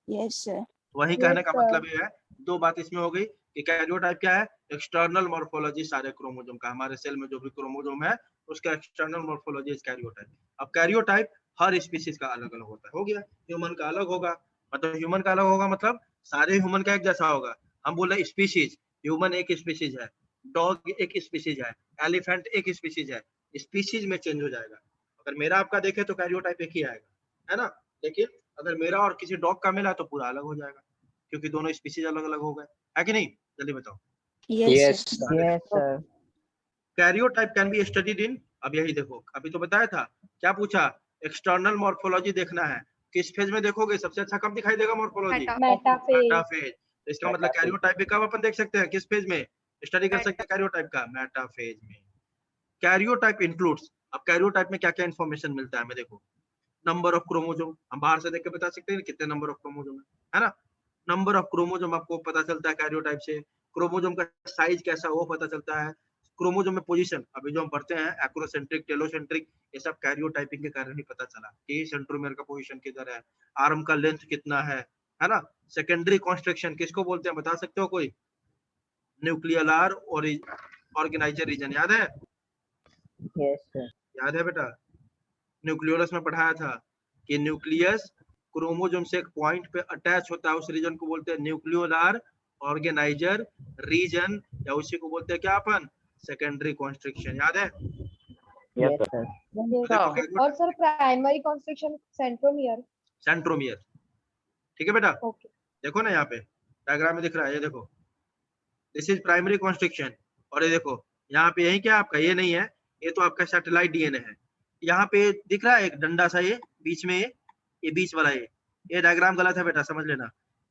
Yes, sir. वही Yes, कहने का sir. मतलब ये है, दो बात इसमें हो गई कि कैरियोटाइप क्या है? एक्सटर्नल मॉर्फोलॉजी सारे क्रोमोसोम का, हमारे सेल में जो भी क्रोमोसोम है उसका एक्सटर्नल मॉर्फोलॉजी इज कैरियोटाइप। अब कैरियोटाइप हर स्पीशीज का अलग अलग होता है, हो गया। ह्यूमन का अलग होगा, मतलब ह्यूमन का अलग होगा मतलब सारे ह्यूमन का एक जैसा होगा। हम बोल रहे स्पीशीज, ह्यूमन एक स्पीशीज है, डॉग एक स्पीशीज है, एलिफेंट एक स्पीशीज है, स्पीशीज में चेंज हो जाएगा। अगर मेरा आपका देखे तो कैरियोटाइप एक ही आएगा, है ना? लेकिन अगर मेरा और किसी डॉग का मिला तो पूरा अलग हो जाएगा, क्योंकि दोनों स्पीशीज अलग अलग हो गए, है कि नहीं? जल्दी बताओ। Yes, Yes, sir. sir. Yes, sir. Karyotype can be studied in, अब यही देखो, अभी तो बताया था, क्या पूछा? एक्सटर्नल मॉर्फोलॉजी देखना है, किस फेज में देखोगे? सबसे अच्छा कब दिखाई देगा मॉर्फोलॉजी? Metaphase. मेटाफेज। इसका मतलब कैरियोटाइप भी कब अपन देख सकते हैं, किस फेज में स्टडी कर सकते हैं कैरियोटाइप का? मेटाफेज में। कैरियोटाइप इंक्लूड्स, अब कैरियोटाइप में क्या क्या इन्फॉर्मेशन मिलता है हमें, देखो। नंबर ऑफ क्रोमोसोम, हम बाहर से देख के बता सकते हैं कितने नंबर ऑफ क्रोमोसोम है ना? नंबर ऑफ क्रोमोसोम आपको पता चलता है कैरियोटाइप से। क्रोमोसोम का साइज कैसा वो पता चलता है। क्रोमोसोम में पोजीशन, अभी जो हम पढ़ते हैं एक्रोसेंट्रिक, टेलोसेंट्रिक, ये सब कैरियोटाइपिंग के कारण ही पता चला कि सेंट्रोमियर का पोजीशन किधर है, आर्म का लेंथ कितना है ना? सेकेंडरी कॉन्स्ट्रक्शन किसको बोलते हैं, बता सकते हो कोई? न्यूक्लियर और ऑर्गेनाइजर रीजन, याद है? Yes, sir. याद है बेटा? न्यूक्लियोलस में पढ़ाया था कि न्यूक्लियस क्रोमोसोम से एक पॉइंट पे अटैच होता है, उस रीजन को बोलते हैं न्यूक्लियोलर ऑर्गेनाइजर रीजन, या उसी को बोलते हैं क्या अपन? सेकेंडरी कॉन्स्ट्रिक्शन, याद है? Yes, sir. Yes. देखो और sir primary constriction centromere. Centromere, ठीक है बेटा? Okay. देखो ना यहाँ पे डायग्राम में दिख रहा है, ये देखो, दिस इज प्राइमरी कॉन्स्ट्रिक्शन। और ये देखो यहाँ पे, यही क्या आपका, ये नहीं है, ये तो आपका सैटेलाइट डीएनए है। यहाँ पे दिख रहा है एक डंडा सा, ये बीच में, ये बीच वाला, ये डायग्राम गलत है बेटा, समझ लेना।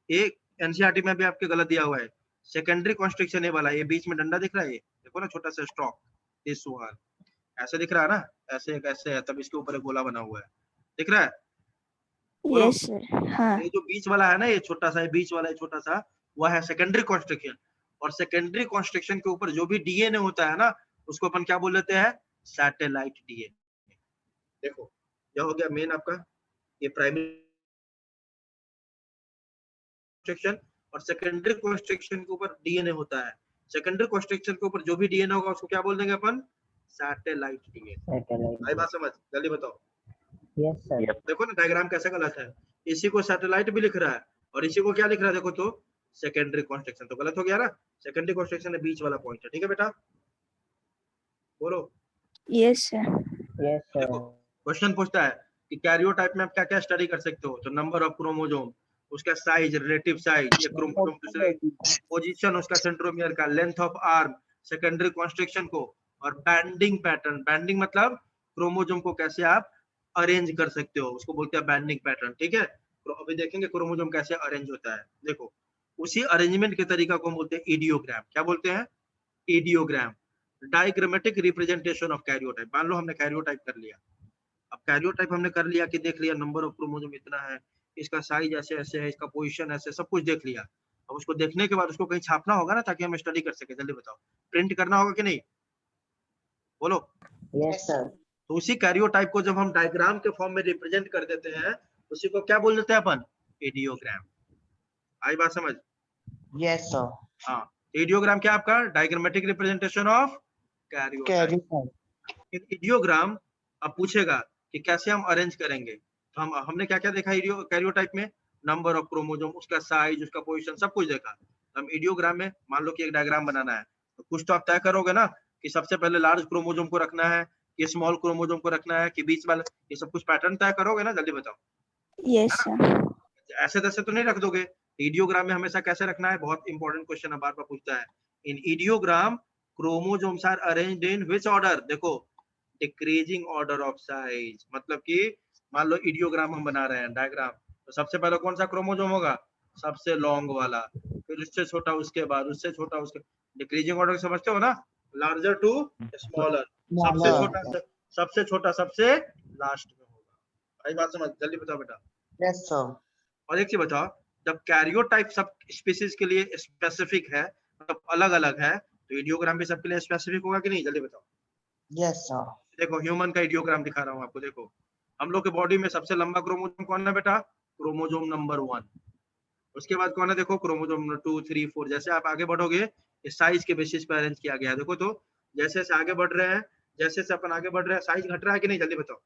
ये एनसीईआरटी में भी आपके गलत दिया हुआ है। सेकेंडरी कॉन्स्ट्रिक्शन ये वाला, ये बीच में डंडा दिख रहा है, ये देखो ना, छोटा सा स्टॉक, दिस वन ऐसे दिख रहा है ना, ऐसे ऐसे है, तब इसके ऊपर एक गोला बना हुआ है, दिख रहा है? बोलो। Yes, sir. हाँ. ये जो बीच वाला है ना, ये छोटा सा, ये बीच वाला, ये छोटा सा, वह है सेकेंडरी कॉन्स्ट्रिक्शन। और सेकेंडरी कॉन्स्ट्रिक्शन के ऊपर जो भी डीएनए होता है ना, उसको अपन क्या बोल देते हैं? Satellite DNA. देखो यह हो गया मेन आपका, ये प्राइमरी कॉन्स्ट्रिक्शन, और सेकेंडरी कॉन्स्ट्रिक्शन के ऊपर डीएनए होता है। सेकेंडरी कॉन्स्ट्रिक्शन के ऊपर जो भी डीएनए होगा उसको क्या बोल देंगे अपन? Satellite DNA. आई बात समझ? जल्दी बताओ। Yes, sir. देखो ना डायग्राम कैसा गलत है, इसी को सैटेलाइट भी लिख रहा है और इसी को क्या लिख रहा है, देखो तो सेकेंडरी कॉन्स्ट्रिक्शन, तो गलत हो गया ना? सेकेंडरी कॉन्स्ट्रिक्शन है बीच वाला पॉइंट है, ठीक है बेटा? बोलो। Yes, sir. Yes, sir. देखो क्वेश्चन पूछता है कि कैरियोटाइप में आप क्या क्या स्टडी कर सकते हो, तो नंबर ऑफ क्रोमोसोम, उसका साइज, रिलेटिव साइज, ये क्रोमोसोम दूसरे, पोजीशन उसका सेंट्रोमियर का, length of arm, secondary constriction को, और बैंडिंग पैटर्न। बैंडिंग मतलब क्रोमोसोम को कैसे आप अरेंज कर सकते हो, उसको बोलते हैं बैंडिंग पैटर्न, ठीक है? तो अभी देखेंगे क्रोमोसोम कैसे अरेंज होता है। देखो उसी अरेंजमेंट के तरीका को हम बोलते हैं इडियोग्राम। क्या बोलते हैं? इडियोग्राम, डायग्रामेटिक रिप्रेजेंटेशन ऑफ कैरियोटाइप। मान लो हमने कैरियोटाइप कर लिया, अब कैरियोटाइप हमने कर लिया कि देख लिया नंबर ऑफ क्रोमोसोम इतना है, इसका साइज ऐसे ऐसे है, इसका पोजीशन ऐसे, सब कुछ देख लिया। अब उसको देखने के बाद उसको कहीं छापना होगा ना, ताकि हम स्टडी कर सके। जल्दी बताओ, प्रिंट करना होगा कि नहीं? बोलो। Yes, sir. तो उसी कैरियोटाइप को जब हम डायग्राम के फॉर्म में रिप्रेजेंट कर देते हैं, उसी को क्या बोल देते हैं अपन? इडियोग्राम। आई बात समझ? Yes, sir. हाँ, इडियोग्राम क्या आपका? Diagrammatic representation of karyotype. Carry. इडियोग्राम अब पूछेगा कि कैसे हम अरेंज करेंगे, तो हमने क्या क्या देखा कैरियोटाइप में? नंबर ऑफ क्रोमोसोम, उसका साइज, उसका पोजीशन, सब कुछ देखा। हम इडियोग्राम में मान लो कि एक डायग्राम बनाना है, तो कुछ तो आप तय करोगे ना कि सबसे पहले लार्ज क्रोमोसोम को रखना है कि स्मॉल क्रोमोसोम को रखना है कि बीच वाला, ये सब कुछ पैटर्न तय करोगे ना? जल्दी बताओ। Yes, sir. ऐसे तैसे तो नहीं रख दोगे। इडियोग्राम में हमेशा कैसे रखना है, बहुत इंपॉर्टेंट क्वेश्चन है, बार बार पूछता है। In idiogram chromosomes are arranged in which order, देखो डिक्रीजिंग ऑर्डर ऑफ साइज, मतलब कि मान लो इडियोग्राम हम बना रहे हैं, डायग्राम, तो सबसे पहले कौन सा क्रोमोसोम होगा, सबसे लॉन्ग वाला, फिर उससे छोटा उसके बाद, उससे छोटा उसके, डिक्रीजिंग ऑर्डर समझते हो ना, लार्जर टू स्मॉलर, सबसे छोटा सबसे छोटा सबसे लास्ट में होगा। भाई बात समझ, जल्दी बताओ बेटा। Yes, sir. और एक चीज बताओ, जब कैरियोटाइप सब स्पीसीज के लिए स्पेसिफिक है, मतलब अलग अलग है, तो इडियोग्राम भी सबके लिए स्पेसिफिक होगा कि नहीं, जल्दी बताओ। Yes, sir. देखो ह्यूमन का इडियोग्राम दिखा रहा हूँ आपको, देखो हम लोग के बॉडी में सबसे लंबा क्रोमोसोम कौन है बेटा, क्रोमोसोम नंबर 1। उसके बाद कौन है, देखो क्रोमोसोम नंबर 2 3 4, जैसे आप आगे बढ़ोगे इस साइज के बेसिस पे अरेंज किया गया है। देखो तो जैसे जैसे आगे बढ़ रहे हैं, जैसे जैसे अपन आगे बढ़ रहे हैं, साइज घट रहा है कि नहीं, जल्दी बताओ।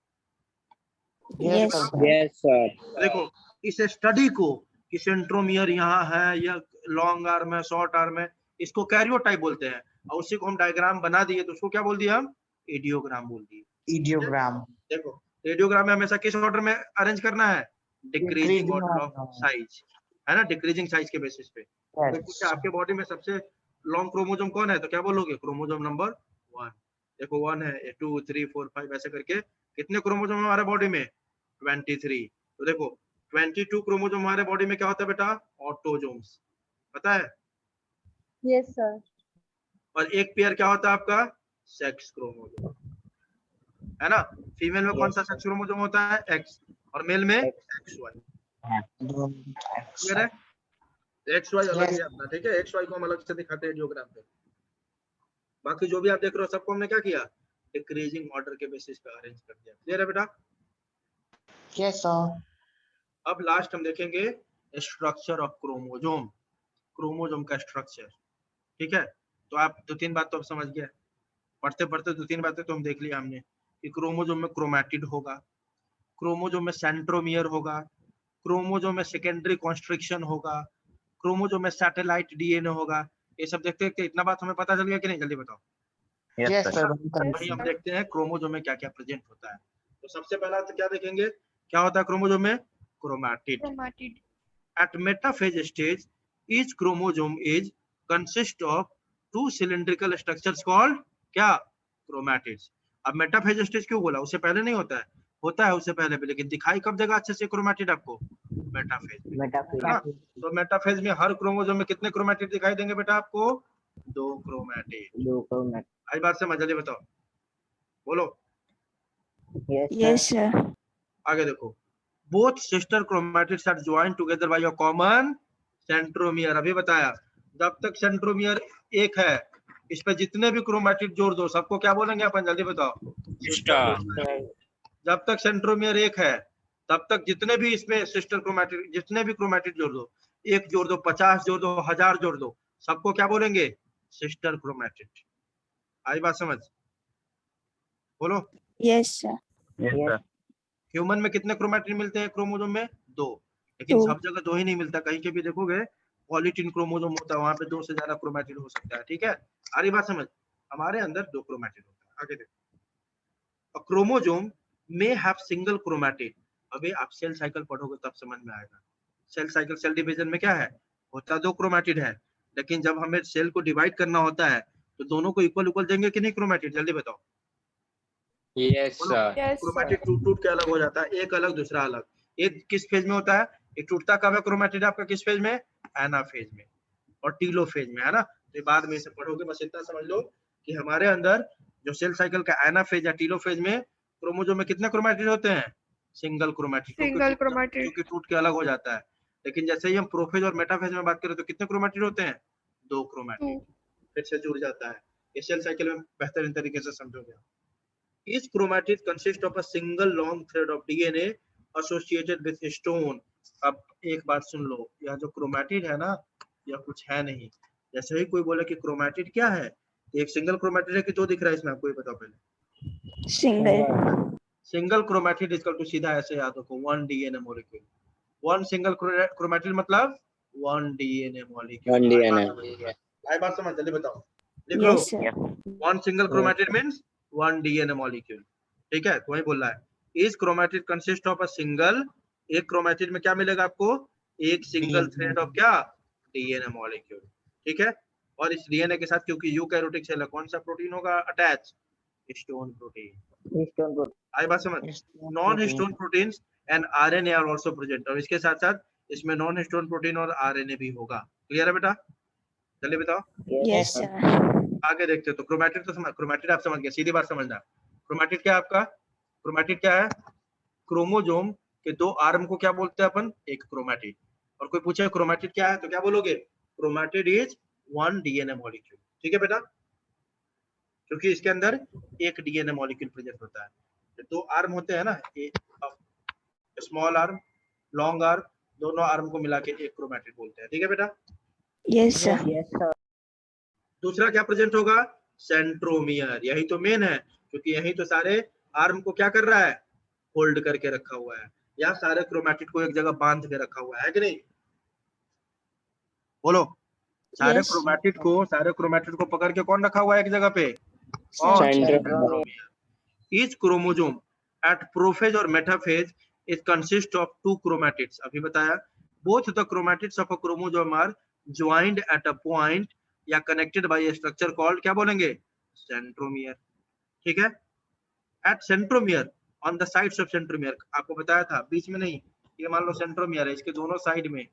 Yes, Yes, sir. sir. Yes, sir. देखो इस स्टडी को कि सेंट्रोमियर यहाँ है या लॉन्ग आर्म है, शॉर्ट आर्म है, इसको कैरियोटाइप बोलते हैं, और उसी को हम डायग्राम बना दिए तो उसको क्या बोल दिया हम, इडियोग्राम बोल दिए। Ideogram. देखो रेडियोग्राम में हमेशा किस ऑर्डर में अरेंज करना है, decreasing Decreasing order of order. Size, है ना, डिक्रीजिंग साइज के बेसिस पे। तो Yes. कुछ आपके बॉडी में सबसे लॉन्ग क्रोमोसोम कौन है, तो क्या बोलोगे, क्रोमोसोम नंबर 1। देखो 1 है, 2 3 4 5 ऐसे करके कितने क्रोमोसोम हमारे बॉडी में, 23। तो देखो 22 क्रोमोसोम हमारे बॉडी में क्या होता है बेटा, ऑटोजोम्स, पता है। Yes, sir. और एक पेयर क्या होता है आपका, सेक्स क्रोमोसोम, है ना। फीमेल में कौन सा सेक्स क्रोमोसोम होता है, एक्स, और मेल में एक्स वाई, क्लियर है। एक्स वाई अलग ही अपना, ठीक है, एक्स वाई को हम अलग से दिखाते हैं डियोग्राम पे। बाकी जो भी आप देख रहे हो सबको हमने क्या किया, डिक्रीजिंग ऑर्डर के बेसिस पे अरेंज कर दिया, क्लियर है बेटा। Yes, sir. अब लास्ट हम देखेंगे स्ट्रक्चर ऑफ क्रोमोसोम, क्रोमोसोम का स्ट्रक्चर, ठीक है। तो आप 2-3 बात तो अब समझ गए, पढ़ते पढ़ते 2-3 बातें तो हम देख लिया हमने, कि क्रोमोसोम में क्रोमैटिड होगा, क्रोमोसोम में सेंट्रोमियर होगा, क्रोमोसोम में सेकेंडरी कॉन्स्ट्रिक्शन होगा, क्रोमोसोम में सैटेलाइट डीएनए होगा। ये सब देखते देखते इतना बात हमें पता चल गया कि नहीं, जल्दी बताओ। Yes, sir. वही हम देखते हैं क्रोमोसोम में क्या क्या प्रेजेंट होता है। तो सबसे पहला तो क्या देखेंगे, क्या होता है क्रोमोसोम में, chromatid. Chromatid. At metaphase stage, each chromosome is consist of 2 cylindrical structures called क्या, chromatids। अब मेटाफेज स्टेज क्यों बोला, उससे पहले नहीं होता है, होता है उससे पहले भी, लेकिन दिखाई कब देगा अच्छे से क्रोमैटिड आपको, मेटाफेज में, है ना। तो मेटाफेज में हर क्रोमोसोम में कितने क्रोमैटिड दिखाई देंगे बेटा आपको, 2 क्रोमैटिड। आई बात समझ, जल्दी बताओ, बोलो। Yes, sir. आगे देखो, both sister chromatids are joined together by a common centromere। अभी बताया, जब तक सेंट्रोमियर एक है, इस पे जितने भी क्रोमैटिड जोड़ दो सबको क्या बोलेंगे अपन, जल्दी बताओ, Sister. जब तक सेंट्रोमियर एक है तब तक जितने भी इसमें सिस्टर क्रोमैटिड, जितने भी क्रोमैटिड जोड़ दो, 1 जोड़ दो, 50 जोड़ दो, 1000 जोड़ दो, सबको क्या बोलेंगे, सिस्टर क्रोमैटिड। आई बात समझ, बोलो। Yes, sir. Yes, sir. Human में कितने क्रोमैटिड मिलते हैं क्रोमोसोम में, 2, लेकिन 2. सब जगह 2 ही नहीं मिलता, कहीं के भी देखोगे पॉलीटिन क्रोमोसोम होता है, वहां पे 2 से ज्यादा क्रोमैटिड हो सकता है, ठीक है। सारी बात समझ, हमारे अंदर 2 क्रोमैटिड होता है। आगे देखो, क्रोमोसोम में हैव सिंगल क्रोमैटिड। अभी आप सेल साइकिल पढ़ोगे तब समझ में आएगा, सेल साइकिल, सेल डिवीजन में क्या है, होता 2 क्रोमैटिड है, लेकिन जब हमें सेल को डिवाइड करना होता है तो दोनों को इक्वल इक्वल देंगे कि नहीं क्रोमैटिड, जल्दी बताओ। Yes, sir. Yes, chromatid sir. टूट टूट के अलग हो जाता है, एक अलग दूसरा अलग। ये किस फेज में होता है, ये टूटता कब है क्रोमैटिड आपका, किस फेज में, एनाफेज में और टीलोफेज में, है ना। तो बाद में इसे पढ़ोगे, बस इतना समझ लो कि हमारे अंदर जो सेल साइकिल का एनाफेज या टीलोफेज में क्रोमोसोम में कितने क्रोमैटिड होते हैं, सिंगल क्रोमैटिड, Single chromatid. क्योंकि टूट के अलग हो जाता है। लेकिन जैसे ही हम प्रोफेज और मेटाफेज में बात करें तो कितने क्रोमैटिड होते हैं, 2 क्रोमैटिड, फिर से जुड़ जाता है। ये सेल साइकिल में बेहतरीन तरीके से समझोगे। Each chromatid consists of a single long thread of DNA associated with stone। अब एक बात सुन लो, यह जो क्रोमैटिड है ना, यह कुछ है नहीं। जैसे ही कोई बोले कि क्रोमैटिड क्या है, एक सिंगल क्रोमैटिड है कि 2 दिख रहा है इसमें, आपको ये बताओ पहले। Single. Single chromatid equal to सीधा ऐसे याद रखो, 1 डीएनए मॉलिक्यूल। 1 सिंगल क्रोमैटिड मतलब 1 डीएनए मॉलिक्यूल। 1 DNA. भाई बात समझ, जल्दी बताओ, लिख लो। Yes, sir. 1 single chromatid means 1 DNA molecule, ठीक है। तो वही बोल रहा है, इस chromatid consist of a single, एक क्रोमैटिड में क्या मिलेगा आपको, एक सिंगल थ्रेड ऑफ क्या, डीएनए मॉलिक्यूल, ठीक है। और इस डीएनए के साथ क्योंकि यूकैरियोटिक सेल है, कौन सा प्रोटीन होगा अटैच, हिस्टोन प्रोटीन। आई बात समझ, non histone proteins and RNA are also present, और इसके साथ साथ इसमें नॉन हिस्टोन प्रोटीन और आरएनए भी होगा। क्लियर है बेटा, चलिए बताओ Yes, sir. आगे देखते हैं। तो क्रोमैटिड तो समझ, क्रोमैटिड आप समझ गए, सीधी बात समझना। क्रोमैटिड क्या है आपका, क्रोमैटिड क्या है, क्रोमोजोम के दो आर्म को क्या बोलते हैं अपन, एक क्रोमैटिड। और कोई पूछे क्रोमैटिड क्या है तो क्या बोलोगे, chromatid is one DNA molecule, ठीक है बेटा, क्योंकि इसके अंदर एक डीएनए मॉलिक्यूल प्रेजेंट होता है। दो आर्म होते हैं ना, स्मॉल आर्म, लॉन्ग आर्म, दोनों आर्म को मिला के एक क्रोमैटिड बोलते हैं, ठीक है बेटा। Yes, sir. दूसरा क्या प्रेजेंट होगा, सेंट्रोमियर, यही तो मेन है, क्योंकि यही तो सारे आर्म को क्या कर रहा है, होल्ड करके रखा हुआ है, या सारे क्रोमैटिड को एक जगह बांध के रखा हुआ है कि नहीं, बोलो। सारे Yes. क्रोमैटिड को पकड़ के कौन रखा हुआ है एक जगह पे, Centromere. Each chromosome at prophase or metaphase is consist of two chromatids, अभी बताया। Both the chromatids of a chromosome are joined at a point या connected by a structure called क्या बोलेंगे, centromere, ठीक है। At centromere, on the sides of centromere, आपको बताया था बीच में नहीं, ये मान लो सेंट्रोमियर है, इसके दोनों साइड में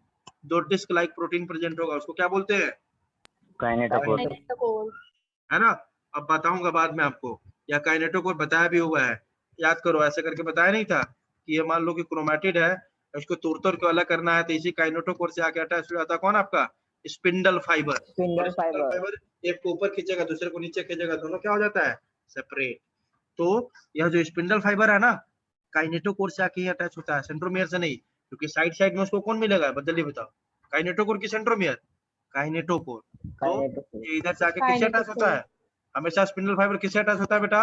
दो डिस्क लाइक प्रोटीन प्रेजेंट होगा, उसको क्या बोलते हैं, Kinetochore. है ना। अब बताऊंगा बाद में आपको, या काइनेटोकोर बताया भी हुआ है, याद करो, ऐसे करके बताया नहीं था कि ये मान लो कि क्रोमैटिड है, इसको तोड़ तोड़ के अलग करना है, तो इसी काइनेटोकोर से आके अटैच हो जाता है कौन, आपका स्पिंडल फाइबर। स्पिंडल फाइबर एक को ऊपर खींचेगा, दूसरे को नीचे खींचेगा, दोनों क्या हो जाता है, सेपरेट। तो यह जो स्पिंडल फाइबर है ना, काइनेटोकोर से आके अटैच होता है, सेंट्रोमियर से नहीं, क्योंकि साइड साइड में उसको कौन मिलेगा, बदलिए बताओ, काइनेटोकोर की सेंट्रोमियर, काइनेटोकोर। तो ये इधर से आके किससे अटैच होता है, हमेशा स्पिंडल फाइबर किससे अटैच होता है बेटा,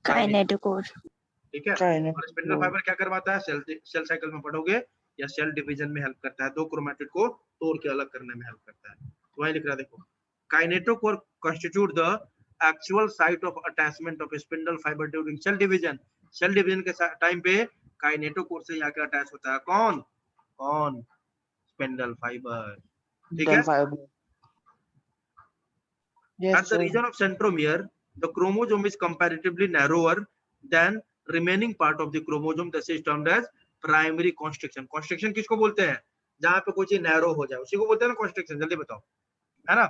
Kinetochore. ठीक है। और स्पिंडल फाइबर क्या करवाता है, सेल साइकिल में पढ़ोगे, या सेल डिवीजन में हेल्प करता है, दो क्रोमैटिड को तोड़ के अलग करने में हेल्प करता है। तो वही लिख रहा है देखो, kinetochore constitute the actual site of attachment of spindle fiber during cell division। Cell division के टाइम पे काइनेटोकोर से जाके अटैच होता है कौन, कौन, स्पिंडल फाइबर, ठीक है। At the region of centromere, the chromosome is comparatively narrower than remaining part of the chromosome. This is termed as primary constriction. Constriction किसको बोलते हैं, जहाँ पे कोई चीज नैरो हो जाए उसी को बोलते हैं ना constriction, जल्दी बताओ, है ना।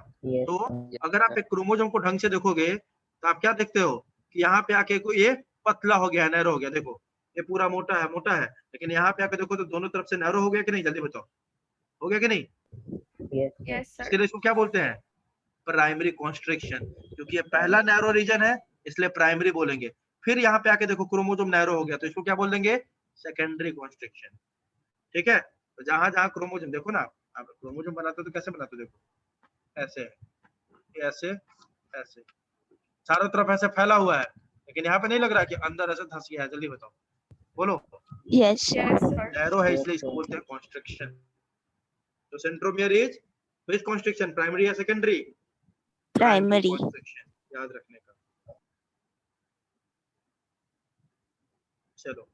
तो अगर आप एक क्रोमोजोम को ढंग से देखोगे तो आप क्या देखते हो कि यहाँ पे आके ये पतला हो गया, नैरो हो गया, देखो ये पूरा मोटा है, लेकिन यहाँ पे आके देखो तो दोनों तरफ से नैरो हो गया कि नहीं, जल्दी बताओ, हो गया कि नहीं। Yes, sir. इसके लिए इसको क्या बोलते हैं, प्राइमरी कॉन्स्ट्रिक्शन, क्योंकि ये पहला नैरो रीजन है इसलिए प्राइमरी बोलेंगे। फिर यहाँ पे आके देखो क्रोमोजोम नैरो हो गया तो इसको क्या बोल देंगे, सेकेंडरी कॉन्स्ट्रिक्शन, ठीक है। तो जहां जहां क्रोमोजोम देखो ना, आप क्रोमोजोम बनाते हो तो कैसे बनाते हो, देखो ऐसे ऐसे ऐसे, चारों तरफ ऐसे फैला हुआ है, लेकिन यहाँ पे नहीं लग रहा कि अंदर ऐसे धंस गया है, जल्दी बताओ, बोलो। Yes. Yes, sir. नैरो है इसलिए इसको बोलते हैं कॉन्स्ट्रिक्शन। तो centromere is which constriction, primary या सेकेंडरी, Primary. कॉन्स्ट्रिक्शन, याद रखने का। चलो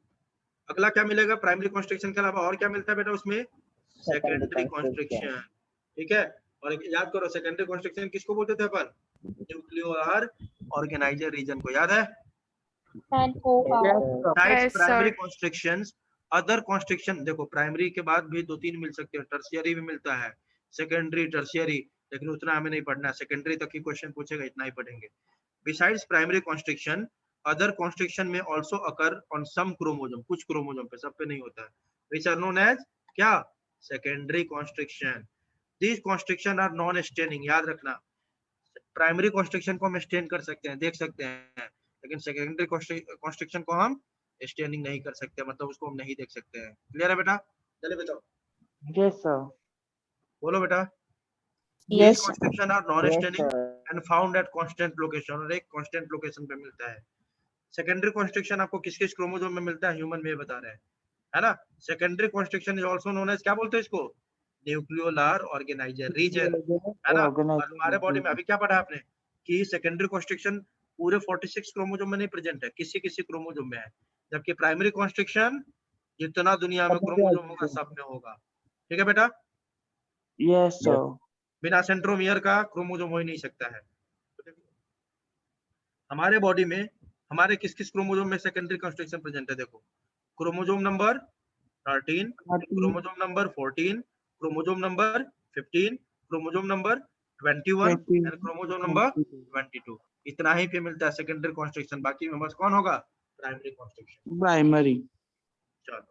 अगला क्या मिलेगा, प्राइमरी कॉन्स्ट्रिक्शन के अलावा और क्या मिलता है बेटा उसमें, सेकेंडरी कॉन्स्ट्रिक्शन, ठीक है। और याद करो सेकेंडरी कॉन्स्ट्रिक्शन किसको बोलते थे अपन, न्यूक्लियोलर ऑर्गेनाइजर रीजन को, याद है। And OR. Besides Yes, primary sir. constrictions, other constriction, देखो प्राइमरी के बाद भी दो तीन मिल सकते हैं, टर्शियरी भी मिलता है, सेकेंडरी, टर्शियरी, लेकिन उतना हमें नहीं पढ़ना, सेकेंडरी तक ही क्वेश्चन पूछेगा, इतना ही पढ़ेंगे। Besides primary constriction, other constriction may also occur on some chromosome, कुछ क्रोमोसोम पे, सब पे नहीं होता है, which are known as क्या, secondary constriction। These constriction are non-staining, याद रखना, प्राइमरी कॉन्स्ट्रिक्शन को हम स्टेन कर सकते हैं, देख सकते हैं, लेकिन सेकेंडरी कॉन्स्ट्रिक्शन को हम स्टेनिंग नहीं कर सकते, मतलब उसको हम नहीं देख सकते हैं। क्लियर है बेटा, चलिए बताओ, Yes, sir. बोलो बेटा। Yes. Constriction are non staining and found at constant location, और एक कांस्टेंट लोकेशन पे मिलता है। सेकेंडरी कॉन्स्ट्रिक्शन आपको किस किस क्रोमोसोम में मिलता है, ह्यूमन में बता रहे हैं, है ना। Secondary constriction is also known as, क्या बोलते हैं इसको, न्यूक्लियोलर ऑर्गेनाइजर रीजन, है ना। और हमारे बॉडी में अभी क्या पढ़ा आपने कि सेकेंडरी कॉन्स्ट्रिक्शन पूरे 46 क्रोमोसोम में नहीं प्रेजेंट है, किसी किसी क्रोमोसोम में है, जबकि प्राइमरी कॉन्स्ट्रिक्शन जितना दुनिया में क्रोमोसोम होगा सब में होगा, ठीक है बेटा, Yes, sir. बिना सेंट्रोमियर का क्रोमोसोम हो ही नहीं सकता है। हमारे बॉडी में हमारे किस किस क्रोमोसोम में सेकेंडरी कंस्ट्रक्शन प्रेजेंट है? देखो, chromosome number 13, chromosome number 14, chromosome number 15, chromosome number 21 and chromosome number 22। इतना ही पे मिलता है सेकेंडरी कंस्ट्रक्शन, बाकी में बस कौन होगा? Primary constriction. Primary. चलो,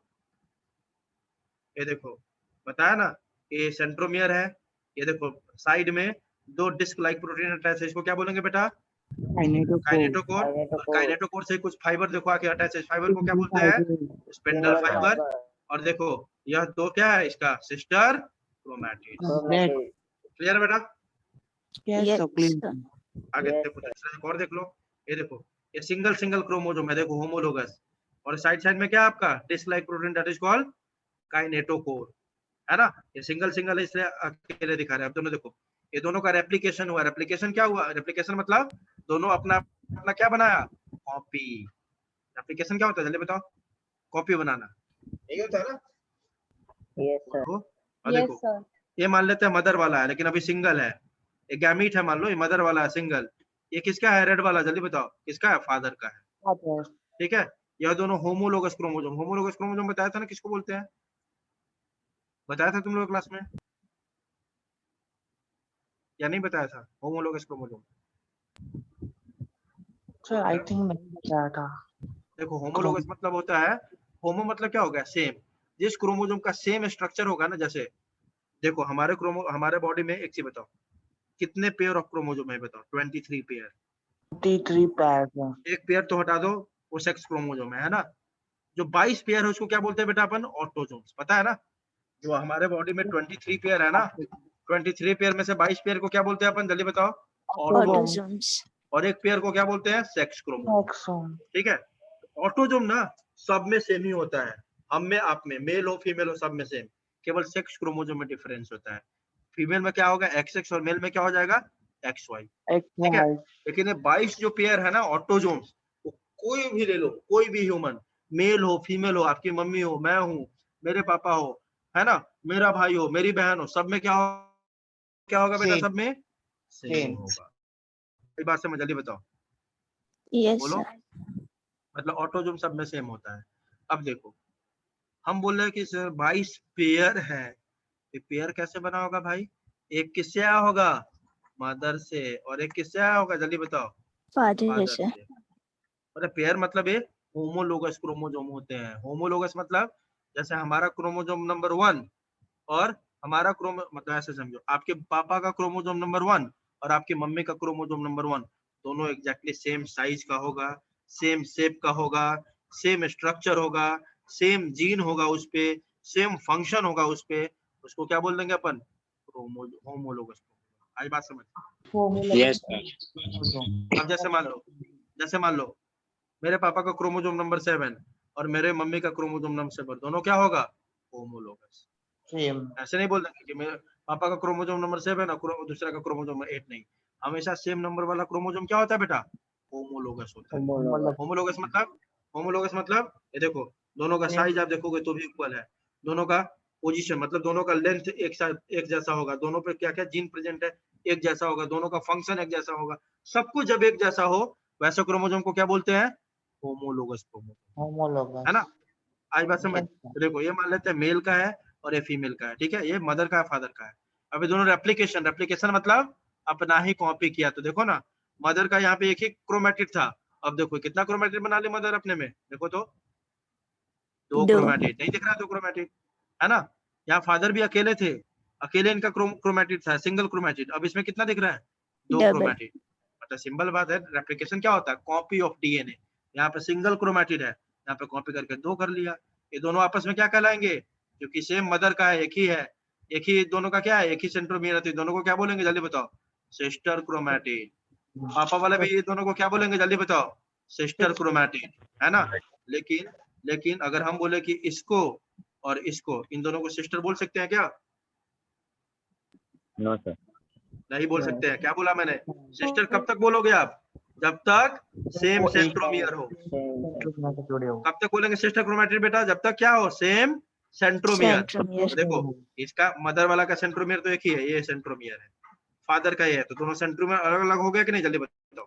ये देखो बताया ना, ये सेंट्रोमियर है, ये देखो साइड में दो डिस्क लाइक प्रोटीन अटैच है, इसको क्या बोलेंगे बेटा? Kinetochore. काइनेटोकोर। और काइनेटोकोर से कुछ फाइबर देखो आके अटैच है, फाइबर को क्या बोलते हैं? Spindle fibre. और देखो यह दो क्या है इसका? Sister chromatid. क्लियर बेटा? Yes, Yes, sir. Please. sir. आगे देखो, दूसरा एक और देख लो, ये देखो, ये सिंगल सिंगल क्रोमोसोम है, देखो होमोलोगस, और साइड साइड में क्या है आपका? Disc like protein, that is called kinetochore, है ना? ये सिंगल सिंगल है इसलिए अकेले दिखा रहे हैं। अब दोनों देखो, ये दोनों का रेप्लिकेशन हुआ। रेप्लिकेशन क्या हुआ? रेप्लिकेशन मतलब दोनों अपना अपना क्या बनाया? कॉपी। रेप्लिकेशन क्या होता है जल्दी बताओ? कॉपी बनाना, यही होता है ना? Yes, sir. और Yes, देखो, sir. ये मान लेते हैं मदर वाला है लेकिन अभी सिंगल है, ये गैमीट है, मान लो ये मदर वाला है सिंगल, ये किसका है? रेड वाला, जल्दी बताओ किसका है? फादर का है, Father. ठीक है? यह दोनों होमोलोगस क्रोमोसोम। होमोलोगस क्रोमोसोम बताया था ना किसको बोलते हैं? बताया था तुम लोग क्लास में या नहीं बताया था? Homologous chromosome Sir, I think नहीं बताया था. देखो, होमोलोगस मतलब होता है, होमो मतलब क्या हो गया? सेम। जिस क्रोमोसोम का सेम स्ट्रक्चर होगा ना, जैसे देखो हमारे बॉडी में, एक चीज बताओ, कितने पेयर ऑफ क्रोमोसोम है बताओ? 23 पेयर। 23 pairs. एक पेयर तो हटा दो, वो सेक्स क्रोमोसोम है ना? जो 22 पेयर है उसको क्या बोलते हैं बेटा अपन? ऑटोसोम्स। पता है ना? जो हमारे बॉडी में 23 पेयर है ना, 23 पेयर में से 22 पेयर को क्या बोलते हैं अपन? जल्दी बताओ। ऑटोसोम। Autosomes. और एक पेयर को क्या बोलते हैं? Sex chromosome. Exome. ठीक है? ऑटोसोम ना सब में सेम ही होता है, हम में, आप में, मेल हो फीमेल हो सब में सेम, केवल सेक्स क्रोमोसोम में डिफरेंस होता है। फीमेल में क्या होगा? XX, और मेल में क्या हो जाएगा? XY। ठीक है? लेकिन ये 22 जो पेयर है ना ऑटोसोम्स, कोई भी ले लो, कोई भी ह्यूमन, मेल हो फीमेल हो, आपकी मम्मी हो, मैं हूँ, मेरे पापा हो, है ना, मेरा भाई हो, मेरी बहन हो, सब में क्या होगा बेटा? Same. सब में सेम Same. होगा। ये बात समझ, जल्दी बताओ। Yes, बोलो, sir. मतलब ऑटोसोम सब में सेम होता है। अब देखो, हम बोल रहे हैं कि सर 22 पेयर है, ये पेयर कैसे बना होगा भाई? एक किससे आया होगा? मदर से। और एक किससे आया होगा? जल्दी बताओ। Father, father sir. से। मतलब पेयर मतलब ये होमोलोगस क्रोमोसोम होते हैं। होमोलोगस मतलब जैसे हमारा क्रोमोसोम नंबर 1 और हमारा मतलब ऐसे समझो, आपके पापा का क्रोमोसोम नंबर 1 और आपकी मम्मी का क्रोमोसोम नंबर 1 दोनों एग्जैक्टली सेम साइज का होगा, सेम शेप का होगा, सेम स्ट्रक्चर होगा, सेम जीन होगा उस पे, सेम फंक्शन होगा उस पे, उसको क्या बोल देंगे अपन? होमोलोगस। आई बात समझ? Yes, sir. अब जैसे मान लो मेरे पापा का क्रोमोसोम नंबर 7 और मेरे मम्मी का क्रोमोसोम नंबर 7, दोनों क्या होगा? होमोलोगस। Same. ऐसे नहीं बोल देंगे कि मेरे पापा का क्रोमोसोम नंबर 7 और दूसरा का क्रोमोसोम नंबर 8, नहीं, हमेशा सेम नंबर वाला क्रोमोसोम क्या होता है बेटा? होमोलोगस होता है। होमोलोगस मतलब ये देखो, दोनों का साइज आप देखोगे तो भी इक्वल है, दोनों का पोजीशन मतलब दोनों का लेंथ एक जैसा होगा, दोनों पे क्या क्या जीन प्रेजेंट है एक जैसा होगा, दोनों का फंक्शन एक जैसा होगा, सब कुछ जब एक जैसा हो वैसे क्रोमोसोम को क्या बोलते हैं? Homologous chromosome, Homologous. है ना? आज बात समझ? Yes, sir. देखो ये मान लेते हैं मेल का है और ये फीमेल का है, ठीक है? ये मदर का है, फादर का है। अब ये दोनों रेप्लिकेशन मतलब अपना ही कॉपी किया। तो देखो ना, मदर का यहाँ पे एक ही क्रोमैटिड था, अब देखो कितना क्रोमैटिड बना ली मदर अपने में, देखो तो 2 दो। क्रोमैटिड, नहीं दिख रहा 2 क्रोमैटिड, है ना? यहाँ फादर भी अकेले थे, अकेले इनका क्रोमैटिड था, सिंगल क्रोमैटिड, अब इसमें कितना दिख रहा है? 2 Double. क्रोमैटिड। मतलब सिंपल बात है, रेप्लिकेशन क्या होता है? Copy of DNA. यहाँ पे सिंगल क्रोमैटिड है, यहाँ पे कॉपी करके 2 कर लिया, ये दोनों आपस में क्या कहलाएंगे? क्योंकि सेम मदर का है, एक ही दोनों का क्या है? एक ही सेंट्रोमियर है, दोनों को क्या बोलेंगे? जल्दी बताओ। Sister chromatid. पापा वाले भी ये दोनों को क्या बोलेंगे? जल्दी बताओ। सिस्टर क्रोमैटिड, है ना? लेकिन अगर हम बोले कि इसको और इसको, इन दोनों को सिस्टर बोल सकते हैं क्या? No, sir. नहीं बोल सकते हैं। क्या बोला मैंने? सिस्टर कब तक बोलोगे आप? जब तक सेम सेंट्रोमियर हो। कब तक बोलेंगे सिस्टर क्रोमैटिड बेटा? जब तक क्या हो? Same centromere. Centromere. तो देखो इसका मदर वाला का सेंट्रोमियर तो एक ही है, ये सेंट्रोमियर है, फादर का ये है, तो दोनों सेंट्रोमियर अलग अलग हो गया कि नहीं, जल्दी बताओ,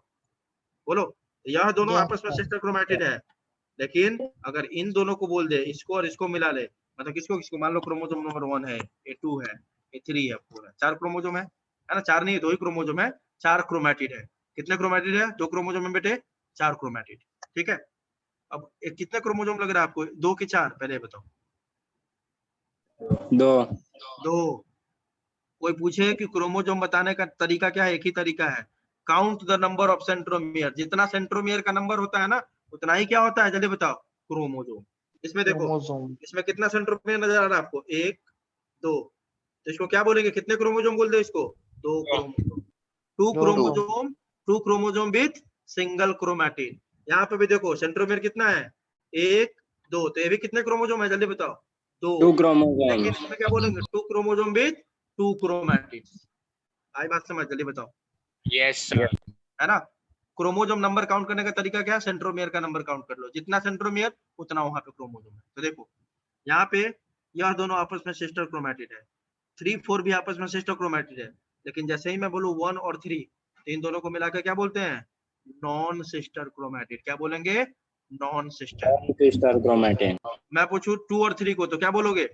बोलो। यह दोनों Yes, आपस में sir. सिस्टर क्रोमैटिड है, लेकिन अगर इन दोनों को बोल दे, इसको और इसको मिला ले, मतलब किसको किसको, मान लो क्रोमोसोम नंबर 1 है, ये 2 है, ये 3 है, पूरा 4 क्रोमोसोम है ना, 4 नहीं 2 ही क्रोमोसोम है, 4 क्रोमैटिड है। कितने क्रोमैटिड है? 2 क्रोमोसोम में बेटे 4 क्रोमैटिड, ठीक है। अब एक कितने क्रोमोसोम लग रहा है आपको, 2 कि 4, पहले बताओ। 2 2। कोई पूछे कि क्रोमोसोम बताने का तरीका क्या है, एक ही तरीका है, count the number of centromere. जितना सेंट्रोमियर का नंबर होता है ना, उतना ही क्या होता है, जल्दी बताओ, क्रोमोसोम। इसमें देखो, Chromosome. इसमें कितना सेंट्रोमियर नजर आ रहा है आपको, 1 2, तो इसको क्या बोलेंगे, कितने क्रोमोसोम बोल दे इसको, 2 क्रोमोसोम। 2 दो। Chromosome, 2 chromosome with single chromatid. यहाँ पे भी देखो सेंट्रोमियर कितना है, 1 2, तो ये भी कितने क्रोमोसोम है, जल्दी बताओ, 2। 2 लेकिन क्रोमोसोम। इसमें क्या बोलेंगे, 2 क्रोमोसोम विथ 2 क्रोमैटिड्स। आई बात समझ, जल्दी बताओ, यस सर। है ना। क्रोमोसोम नंबर काउंट करने का तरीका क्या है, सेंट्रोमियर का नंबर काउंट कर लो, जितना सेंट्रोमियर उतना वहां पे क्रोमोसोम है। तो देखो यहाँ पे यह दोनों आपस में सिस्टर क्रोमैटिड है, 3 4 भी आपस में सिस्टर क्रोमैटिड है, लेकिन जैसे ही मैं बोलूं 1 और 3, तो इन दोनों को मिलाकर क्या बोलते हैं, नॉन सिस्टर क्रोमैटिड। क्या बोलेंगे, नॉन सिस्टर। Sister chromatin. मैं पूछूं 2 और 3 को तो क्या बोलोगे,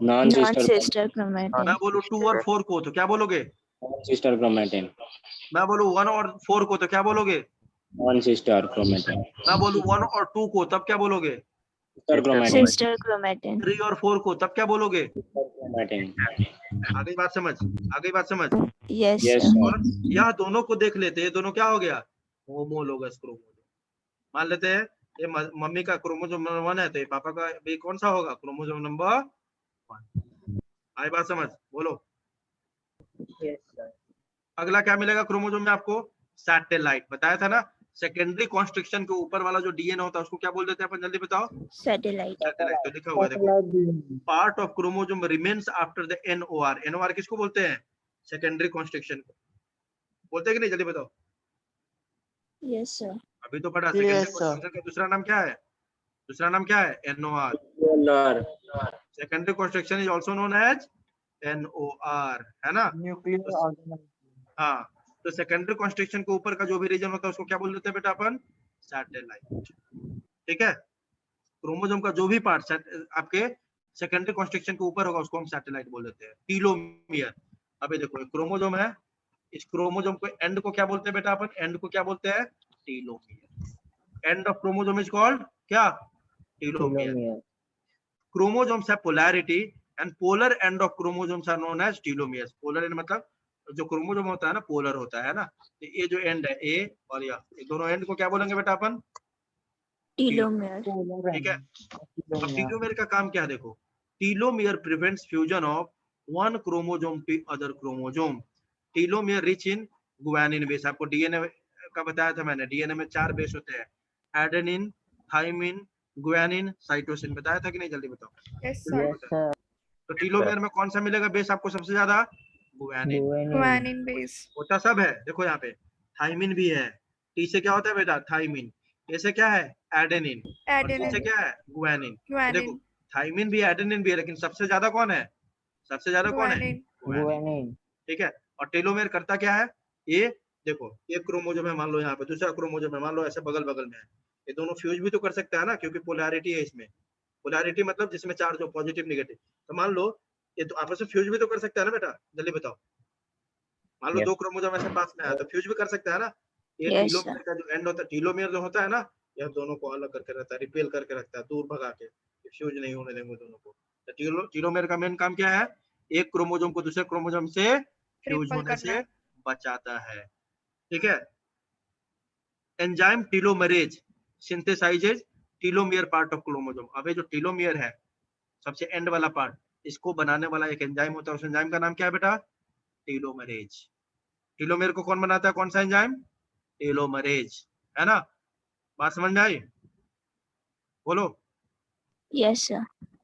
नॉन सिस्टर Non-sister chromatin. मैं बोलूं 2 और 4 को तो क्या बोलोगे, नॉन सिस्टर क्रोमैटिन। मैं बोलूं 1 और 4 को तो क्या बोलोगे, नॉन सिस्टर क्रोमैटिन। मैं बोलूं 1 और 2 को तब क्या बोलोगे, सिस्टर क्रोमैटिन। Sister chromatin. 3 और 4 को तब क्या बोलोगे। क्रोमैटिन। आ गई बात समझ, आ गई बात समझ। Yes, yes sir. और यह दोनों को देख लेते हैं, ये दोनों क्या हो गया, होमोलोगस क्रोमोसोम। मान लेते हैं ये मम्मी का क्रोमोसोम नंबर 1 है, तो ये पापा का भी कौन सा होगा, क्रोमोसोम नंबर 1। आई बात समझ, बोलो। Yes, sir. अगला क्या मिलेगा क्रोमोसोम में आपको, सैटेलाइट। बताया था ना, सेकेंडरी कॉन्स्ट्रक्शन के ऊपर वाला जो डीएनए होता है उसको क्या बोल देते हैं अपन, जल्दी बताओ। Satellite. सैटेलाइट। तो लिखा हुआ है देखो, part of chromosome remains after the NOR. NOR किसको बोलते हैं, सेकेंडरी कॉन्स्ट्रक्शन को बोलते हैं कि नहीं, जल्दी बताओ। Yes, sir. अभी तो पढ़ा, Yes, सेकेंडरी sir. कॉन्स्ट्रक्शन का दूसरा नाम क्या है, दूसरा नाम क्या है, NOR. Sir. Secondary construction is also known as NOR, है ना। Nuclear organism. हाँ, तो सेकेंडरी कॉन्स्ट्रक्शन के ऊपर का जो भी रीजन होता है उसको क्या बोल देते हैं बेटा अपन, सैटेलाइट। ठीक है, क्रोमोसोम का जो भी पार्ट आपके सेकेंडरी कॉन्स्ट्रक्शन के ऊपर होगा उसको हम सैटेलाइट बोल देते हैं, टीलोमियर। अभी देखो क्रोमोसोम है, इस क्रोमोसोम को एंड को क्या बोलते हैं बेटा अपन, एंड को क्या बोलते हैं, telomere. End of chromosome is called क्या, telomere. Telomere. Chromosomes have polarity and polar end of chromosomes are known as telomeres. Polar end मतलब जो क्रोमोसोम होता है ना, पोलर होता है ना, तो ये जो एंड है ए और ये दोनों एंड को क्या बोलेंगे बेटा अपन, Telomere. Polar ठीक है। end. अब Telomere. टीलोमेयर का काम क्या है, देखो, telomere prevents fusion of one chromosome to other chromosome. Telomere rich in guanine base. आपको डीएनए का बताया था मैंने, डीएनए में 4 बेस होते हैं, एडेनिन, थाइमिन, गुआनिन, साइटोसिन। बताया था कि नहीं, जल्दी बताओ। Yes, sir. Yes, sir. तो टीलोमेयर में कौन सा मिलेगा बेस आपको सबसे ज्यादा, गुआनिन। Guanine. Guanine base. होता सब है, देखो यहाँ पे थाइमिन भी है, टी से क्या होता है बेटा, थाइमिन। ए से क्या है, एडेनिन। और टी से Adenine. क्या है, गुआनिन। तो देखो Guanine. थाइमिन भी एडेनिन भी है, लेकिन सबसे ज्यादा कौन है, सबसे ज्यादा कौन है, Guanine. गुआनिन। Guanine. ठीक है। और टेलोमेयर करता क्या है, ये देखो एक क्रोमोसोम है, मान लो यहाँ पे दूसरा क्रोमोसोम है, मान लो ऐसे बगल बगल में है, ये दोनों फ्यूज भी तो कर सकता है ना, क्योंकि पोलैरिटी है इसमें। पोलैरिटी मतलब जिसमें चार्ज हो, पॉजिटिव नेगेटिव। तो मान लो ये तो आपस में फ्यूज भी तो कर सकता है ना बेटा, जल्दी बताओ। मान लो Yes. 2 क्रोमोसोम ऐसे पास में है तो फ्यूज भी कर सकता है ना। ये Yes, टीलोमेयर का जो एंड होता है, टीलोमेयर जो होता है ना, यह दोनों को अलग करके रखता है, रिपेल करके रखता है, दूर भगा के, फ्यूज नहीं होने देंगे दोनों को। तो टीलोमेयर का मेन काम क्या है, एक क्रोमोसोम को दूसरे क्रोमोसोम से फ्यूज Triple होने से करना. बचाता है। ठीक है। Enzyme telomerase सिंथेसाइजेज telomere part of chromosome. अब ये जो टीलोमियर है, सबसे एंड वाला पार्ट, इसको बनाने वाला एक एंजाइम होता है, उस एंजाइम का नाम क्या है बेटा, टीलोमरेज। टीलोमेयर को कौन बनाता है, कौन सा एंजाइम, टेलोमरेज, है ना। बात समझ में आई, बोलो। Yes, sir.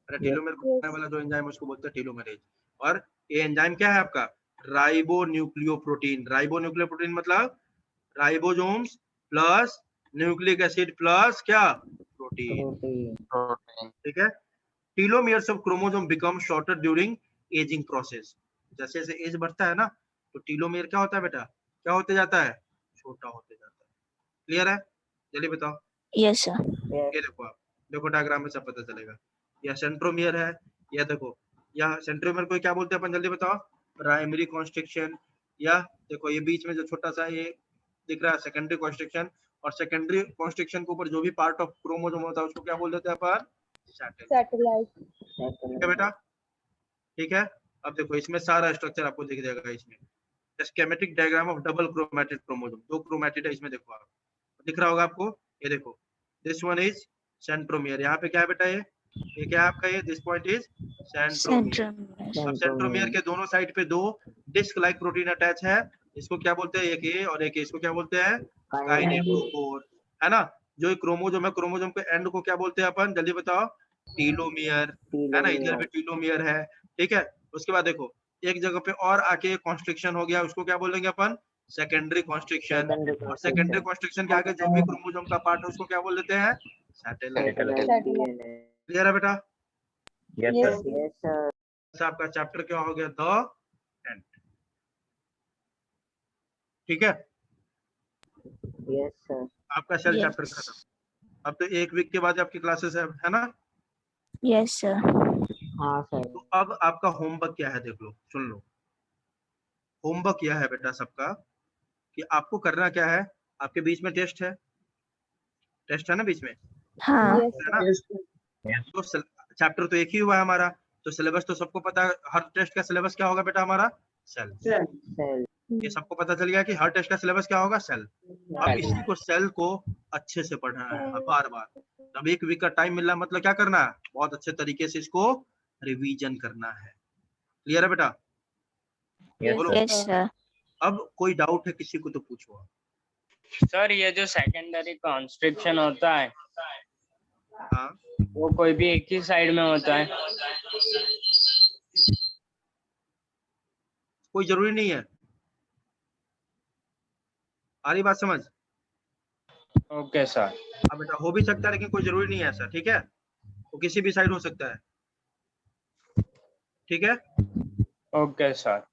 अरे टीलोमेयर को बनाने वाला जो एंजाइम उसको बोलते हैं टेलोमरेज। और ये एंजाइम क्या है आपका, राइबोन्यूक्लियोप्रोटीन। राइबोन्यूक्लियोप्रोटीन मतलब ribosomes plus nucleic acid plus क्या, प्रोटीन। Protein. ठीक है। Telomeres of chromosome become shorter during aging process. जैसे जैसे एज बढ़ता है ना, तो टीलोमियर क्या होता है बेटा, क्या होते जाता है, छोटा होते जाता है। क्लियर है? जल्दी बताओ। Yes, sir. ये देखो, आप देखो डायग्राम में सब पता चलेगा। यह सेंट्रोमियर है, यह देखो, यह सेंट्रोमियर को क्या बोलते हैं अपन, जल्दी बताओ। प्राइमरी कॉन्स्ट्रिक्शन, या देखो ये बीच में जो छोटा सा ये दिख रहा है सेकेंडरी कॉन्स्ट्रिक्शन, और सेकेंडरी कॉन्स्ट्रिक्शन के ऊपर जो भी पार्ट ऑफ क्रोमोसोम होता है उसको क्या बोल देते हैं अपन, Satellite. ठीक है बेटा, ठीक है। अब देखो इसमें सारा स्ट्रक्चर आपको दिख जाएगा। इसमें schematic diagram of double chromatid chromosome, दो क्रोमैटिड है इसमें, देखो आप दिख रहा होगा आपको। ये देखो, दिस वन इज सेंट्रोमियर, यहाँ पे क्या है बेटा, ये क्या है आपका, ये this point is centromere. Centromere. अब सेंट्रोमियर के दोनों साइड पे दो डिस्क लाइक प्रोटीन अटैच है, इसको क्या बोलते हैं, एक ये और एक ये, इसको क्या बोलते हैं, काइनेटोकोर, है ना। जो क्रोमोसोम है, क्रोमोसोम के एंड को क्या बोलते हैं अपन, जल्दी बताओ, टीलोमियर, है ना, इधर भी टीलोमियर है, ठीक है। उसके बाद देखो एक जगह पे और आके कॉन्स्ट्रिक्शन हो गया, उसको क्या बोलेंगे अपन, सेकेंडरी कॉन्स्ट्रिक्शन, और सेकेंडरी कॉन्स्ट्रिक्शन के आगे जो भी क्रोमोसोम का पार्ट है उसको क्या बोल देते हैं, सैटेलाइट। क्लियर है बेटा? Yes. अच्छा, आपका चैप्टर क्या हो गया, द एंड, ठीक है। Yes, sir. आपका सेल Yes. चैप्टर खत्म। अब तो एक वीक के बाद आपकी क्लासेस है ना। Yes, sir. हाँ सर। तो अब आपका होमवर्क क्या है, देख लो, सुन लो। होमवर्क क्या है बेटा सबका, कि आपको करना क्या है, आपके बीच में टेस्ट है, टेस्ट है ना बीच में, हाँ. Yes, है ना। तो चैप्टर तो एक ही हुआ है हमारा, तो सिलेबस तो सबको पता है। हर टेस्ट का सिलेबस क्या होगा बेटा हमारा, सेल। sir. ये सबको पता चल गया कि हर टेस्ट का सिलेबस क्या होगा, सेल। अब इसी को, सेल को अच्छे से पढ़ना है बार बार। अब एक वीक का टाइम मिल रहा है, मतलब क्या करना है, बहुत अच्छे तरीके से इसको रिवीजन करना है। क्लियर है बेटा? बोलो। Yes, sir. अब कोई डाउट है किसी को तो पूछो। सर ये जो सेकेंडरी कॉन्स्ट्रिक्शन होता है, हाँ, वो कोई भी एक ही साइड में होता है? कोई जरूरी नहीं है। आ रही बात समझ? Okay sir. अब बेटा हो भी सकता है, लेकिन कोई जरूरी नहीं है ऐसा, ठीक है। वो किसी भी साइड हो सकता है, ठीक है। Okay sir.